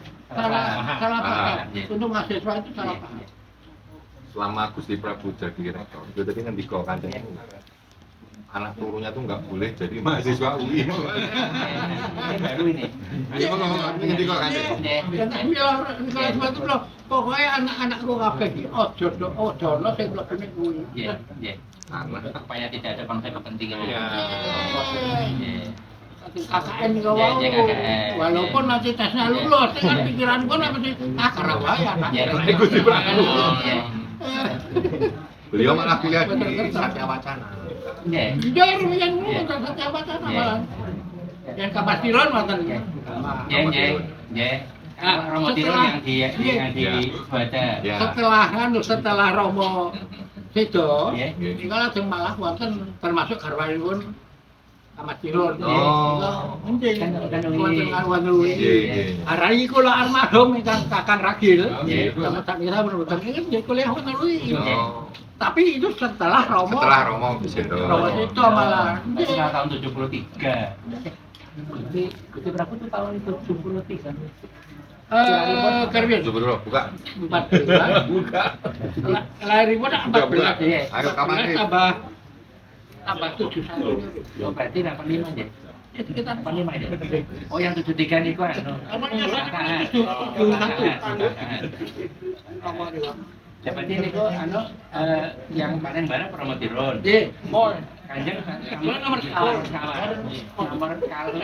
Speaker 5: Untuk mahasiswa itu salah paham.
Speaker 10: selama Gusti Prabu jadi rektor, itu tadi ngendika kancane anak turunnya tuh nggak boleh jadi mahasiswa UI.
Speaker 7: Baru ini.
Speaker 10: Iya ngomong ngendika kancane.
Speaker 5: Pokoknya anak-anakku kabeh iki ojo ono sing mlebune kuwi.
Speaker 7: Supaya tidak ada konflik kepentingan.
Speaker 5: KKN kau walaupun nanti tesnya lulus, kan pikiranku nanti karena wae anak.
Speaker 10: Gusti Prabu. Beliau malah kuliah di Satya Wacana.
Speaker 5: Yang ngomong Satya Wacana malah. Yang Kapastiron wonten.
Speaker 7: Romo Tirun yang dibaca.
Speaker 5: Setelah Romo Sedo, ini kalau malah wonten termasuk garwanipun Ahmad Tirun. Mungkin arai kula almarhum ingkang Kakang Ragil. Sama tak kira bener-bener ini kuliah wonten UI. Tapi itu setelah Romo
Speaker 10: Sedo.
Speaker 5: Romo Sedo malah.
Speaker 7: Setelah tahun 73. Gusti Prabu itu tahun 73.
Speaker 5: Kerwin.
Speaker 10: Coba buka.
Speaker 5: 14.
Speaker 10: Buka.
Speaker 5: Lahiripun 14 ya.
Speaker 10: Ayo kapan
Speaker 5: tambah 71.
Speaker 7: Oh, berarti 85 ya?
Speaker 5: Ya sekitar
Speaker 7: 85 ya? Oh, yang 73 niku anu.
Speaker 5: Namanya 71.
Speaker 7: Berarti niku anu yang panen barang Romo Tirun.
Speaker 5: Nggih, mol.
Speaker 7: Kanjeng
Speaker 5: nomor kawan.
Speaker 7: Nomor kalih.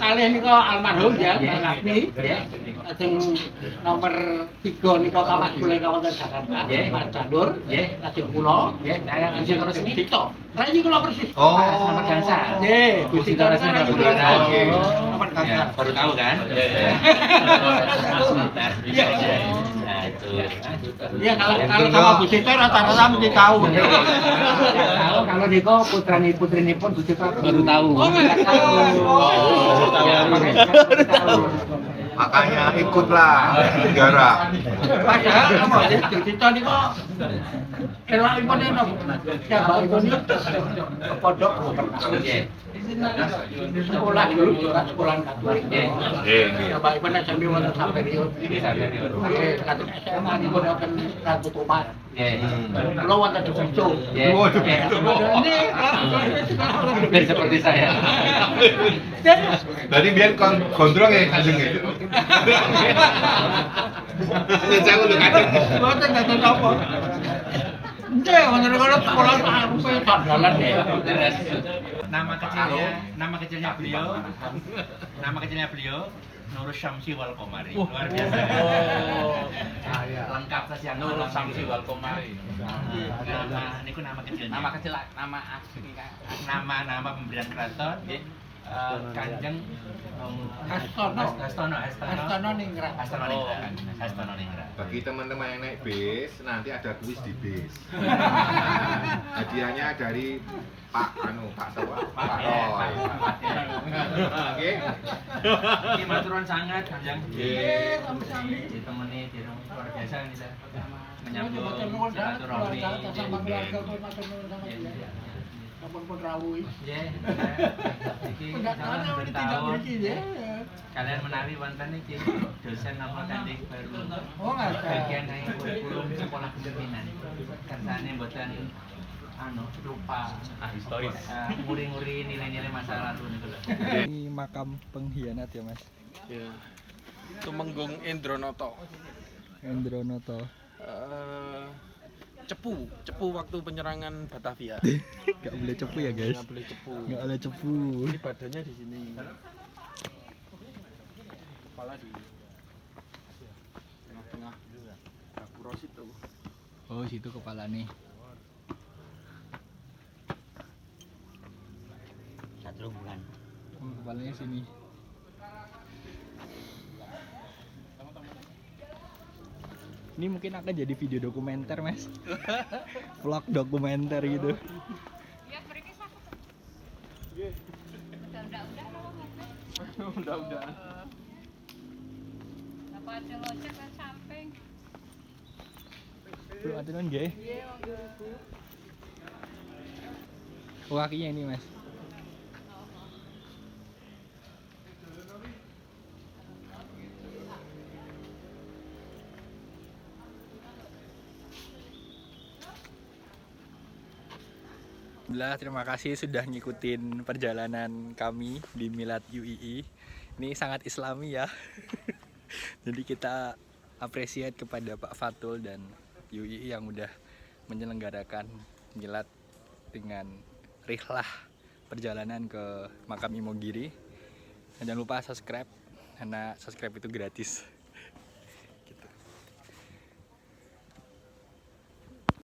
Speaker 5: Kalih niku almarhum ya, Lakmi. Lajeng nomor 3 niku Kamas Kule Kawasan Jakarta, Mas Candur. Lajeng kula,
Speaker 7: Saya kanjeng terus ini.
Speaker 5: Tito. Rayi kula persis.
Speaker 10: Oh,
Speaker 7: Nomor Gansa.
Speaker 5: Nggih, Gusti Karas nomor Gansa.
Speaker 7: Baru tahu kan?
Speaker 5: Iya, kalau sama Bu Sito rata-rata mesti tahu.
Speaker 7: Tahu kalau Niko putri pun Gusti Prabu baru tahu.
Speaker 5: Oh, enggak tahu.
Speaker 10: makanya ikutlah negara.
Speaker 5: Padahal apa sih Sito niku elakipun eno. Siapa itu ke pondok sekolah dulu juga sekolah Katolik. Bapak Ibu nak sambil wonten Saperion. Kata SMA niku wonten Ratu Tomat. Kula wonten di Picu.
Speaker 7: Ini seperti saya.
Speaker 10: Jadi biar gondrong ya kanjeng itu. Ya saya udah kanjeng.
Speaker 5: Wonten kanjeng apa? Nggih, wonten kalau sekolah sampai sandalan ya.
Speaker 11: Nama kecilnya beliau Nurul Syamsi wal Qomari. Luar biasa. Lengkap saja Nurul Syamsi wal Qomari. Niku nama kecilnya. Nama kecil, nama asli. Nama pemberian keraton Kanjeng
Speaker 5: Hastono Ningrat.
Speaker 11: Hastono Ningrat.
Speaker 10: Bagi teman-teman yang naik bis, nanti ada kuis di bis. Hadiahnya dari Pak Roy. Oke.
Speaker 11: Ini maturan sangat Kanjeng.
Speaker 10: Nggih.
Speaker 11: Ditemani di luar biasa nih saya. Menyambut
Speaker 5: Matur
Speaker 11: silaturahmi.
Speaker 5: sama keluarga pun matur nuwun sama dia. Pun rawuh.
Speaker 11: Nggih. Iki
Speaker 5: Enggak tahu ini tidak mriki ya.
Speaker 11: Kalian menawi wonten iki dosen apa kandik baru.
Speaker 5: Oh, nggak ada.
Speaker 11: Bagian yang kurikulum sekolah kepemimpinan. Kersane mboten lupa historis. Nguri-nguri nilai-nilai masa lalu niku lho.
Speaker 1: Ini makam pengkhianat ya mas.
Speaker 6: Ya. Tumenggung Endronoto.
Speaker 1: Endronoto.
Speaker 6: Cepu waktu penyerangan Batavia.
Speaker 1: Gak boleh cepu ya guys.
Speaker 6: Nggak boleh cepu.
Speaker 1: Gak boleh cepu.
Speaker 6: Ini badannya di sini. Kepala di tengah-tengah. Gapura situ.
Speaker 1: Oh situ kepala nih.
Speaker 11: Satu bulan.
Speaker 1: Kepalanya sini. Ini mungkin akan jadi video dokumenter mas. Vlog dokumenter gitu.
Speaker 8: Ya, mereka sakit.
Speaker 6: Udah.
Speaker 8: Apa ada locek dan samping?
Speaker 1: Bro, aturan gak? Oh kakinya ini mas. Terima kasih sudah ngikutin perjalanan kami di Milad UII. Ini sangat islami ya. Jadi kita apresiat kepada Pak Fatul dan UII yang udah menyelenggarakan Milad dengan rihlah perjalanan ke makam Imogiri. Dan jangan lupa subscribe, karena subscribe itu gratis.